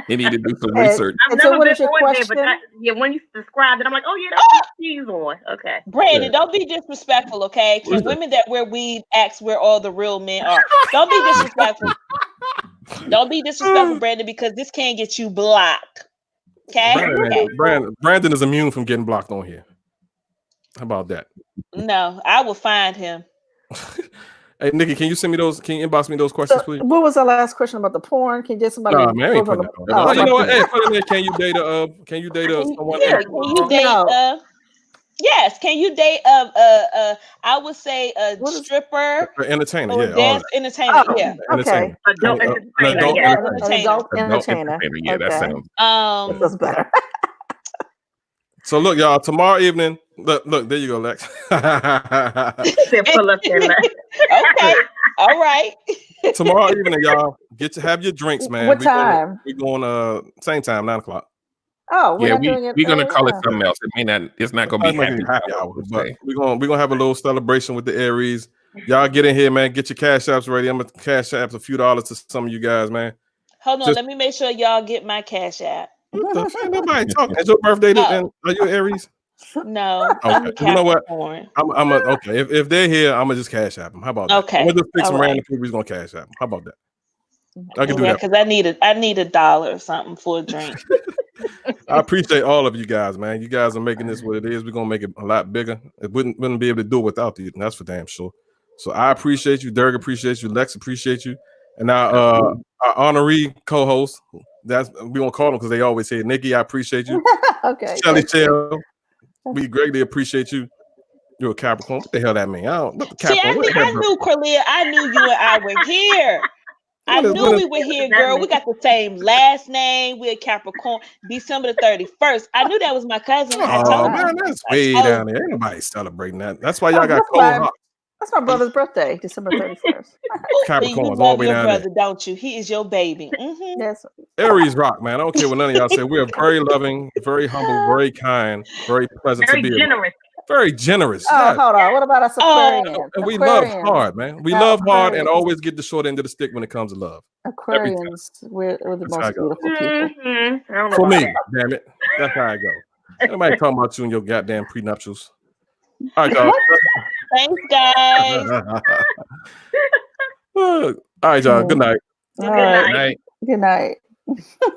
S2: You need to do some research.
S5: I've never been on there, but when you described it, I'm like, oh yeah, that's what she's on. Okay.
S3: Brandon, don't be disrespectful, okay? Because women that wear weed ask where all the real men are. Don't be disrespectful. Don't be disrespectful, Brandon, because this can get you blocked. Okay?
S1: Brandon is immune from getting blocked on here. How about that?
S3: No, I will find him.
S1: Hey, Nikki, can you send me those? Can you inbox me those questions, please?
S4: What was the last question about the porn? Can you get somebody?
S1: Nah, man, I ain't putting that on. You know what? Hey, put in there. Can you date someone?
S3: Yeah, can you date? Yes. Can you date I would say a stripper,
S1: entertainer,
S3: or dance entertainer, yeah.
S4: Okay.
S5: Adult
S4: entertainer.
S2: Yeah, that
S4: sounds better.
S1: So look, y'all, tomorrow evening. Look, there you go, Lex.
S5: Pull up there, Lex.
S3: Okay, all right.
S1: Tomorrow evening, y'all, have your drinks, man.
S4: What time?
S1: We're going
S4: time?
S1: 9:00.
S4: Oh,
S2: we're gonna call it something else. It may not. It's not gonna be
S1: happy hour, but we're gonna have a little celebration with the Aries. Y'all get in here, man. Get your cash apps ready. I'm gonna cash apps a few dollars to some of you guys, man.
S3: Hold on, let me make sure y'all get my cash app.
S1: What the fuck? Nobody talking. It's your birthday, and are you Aries?
S3: No.
S1: Okay. You know what? I'm okay. If they're here, I'm gonna just cash app them. How about that?
S3: Okay.
S1: I'm gonna just pick some random people who's gonna cash app them. How about that? I can do that
S3: because I need $1 or something for a drink.
S1: I appreciate all of you guys, man. You guys are making this what it is. We're gonna make it a lot bigger. It wouldn't be able to do it without you, and that's for damn sure. So I appreciate you, Derek. Appreciate you, Lex. Appreciate you, and our honoree co-host. We won't call them because they always say Nikki. I appreciate you.
S4: Okay.
S1: Shelly Shell. We greatly appreciate you. You're a Capricorn. What the hell that mean? I
S3: knew, Corlelia. I knew you and I were here. I knew we were here, girl. We got the same last name. We're Capricorn. December the 31st. I knew that was my cousin.
S1: Oh, man, that's way down there. Ain't nobody celebrating that. That's why y'all got cold hearts.
S4: That's my brother's birthday, December 31st.
S1: Capricorn's all the way down
S3: brother,
S1: there.
S3: Don't you? He is your baby. Mm-hmm.
S4: Yes.
S1: Aries rock, man. I don't care what none of y'all say. We are very loving, very humble, very kind, very pleasant to be.
S5: Generous.
S1: Very generous.
S4: Oh, yes. Hold on. What about us Aquarians?
S1: And we love hard, man. We love hard and always get the short end of the stick when it comes to love.
S4: Aquarians, we're the most beautiful people.
S5: Mm-hmm.
S1: For me, damn it. That's how I go. Nobody talking about you and your goddamn prenuptials. All right, y'all.
S3: Thanks, guys.
S1: All right, y'all. Good night.
S4: Good night. Good night.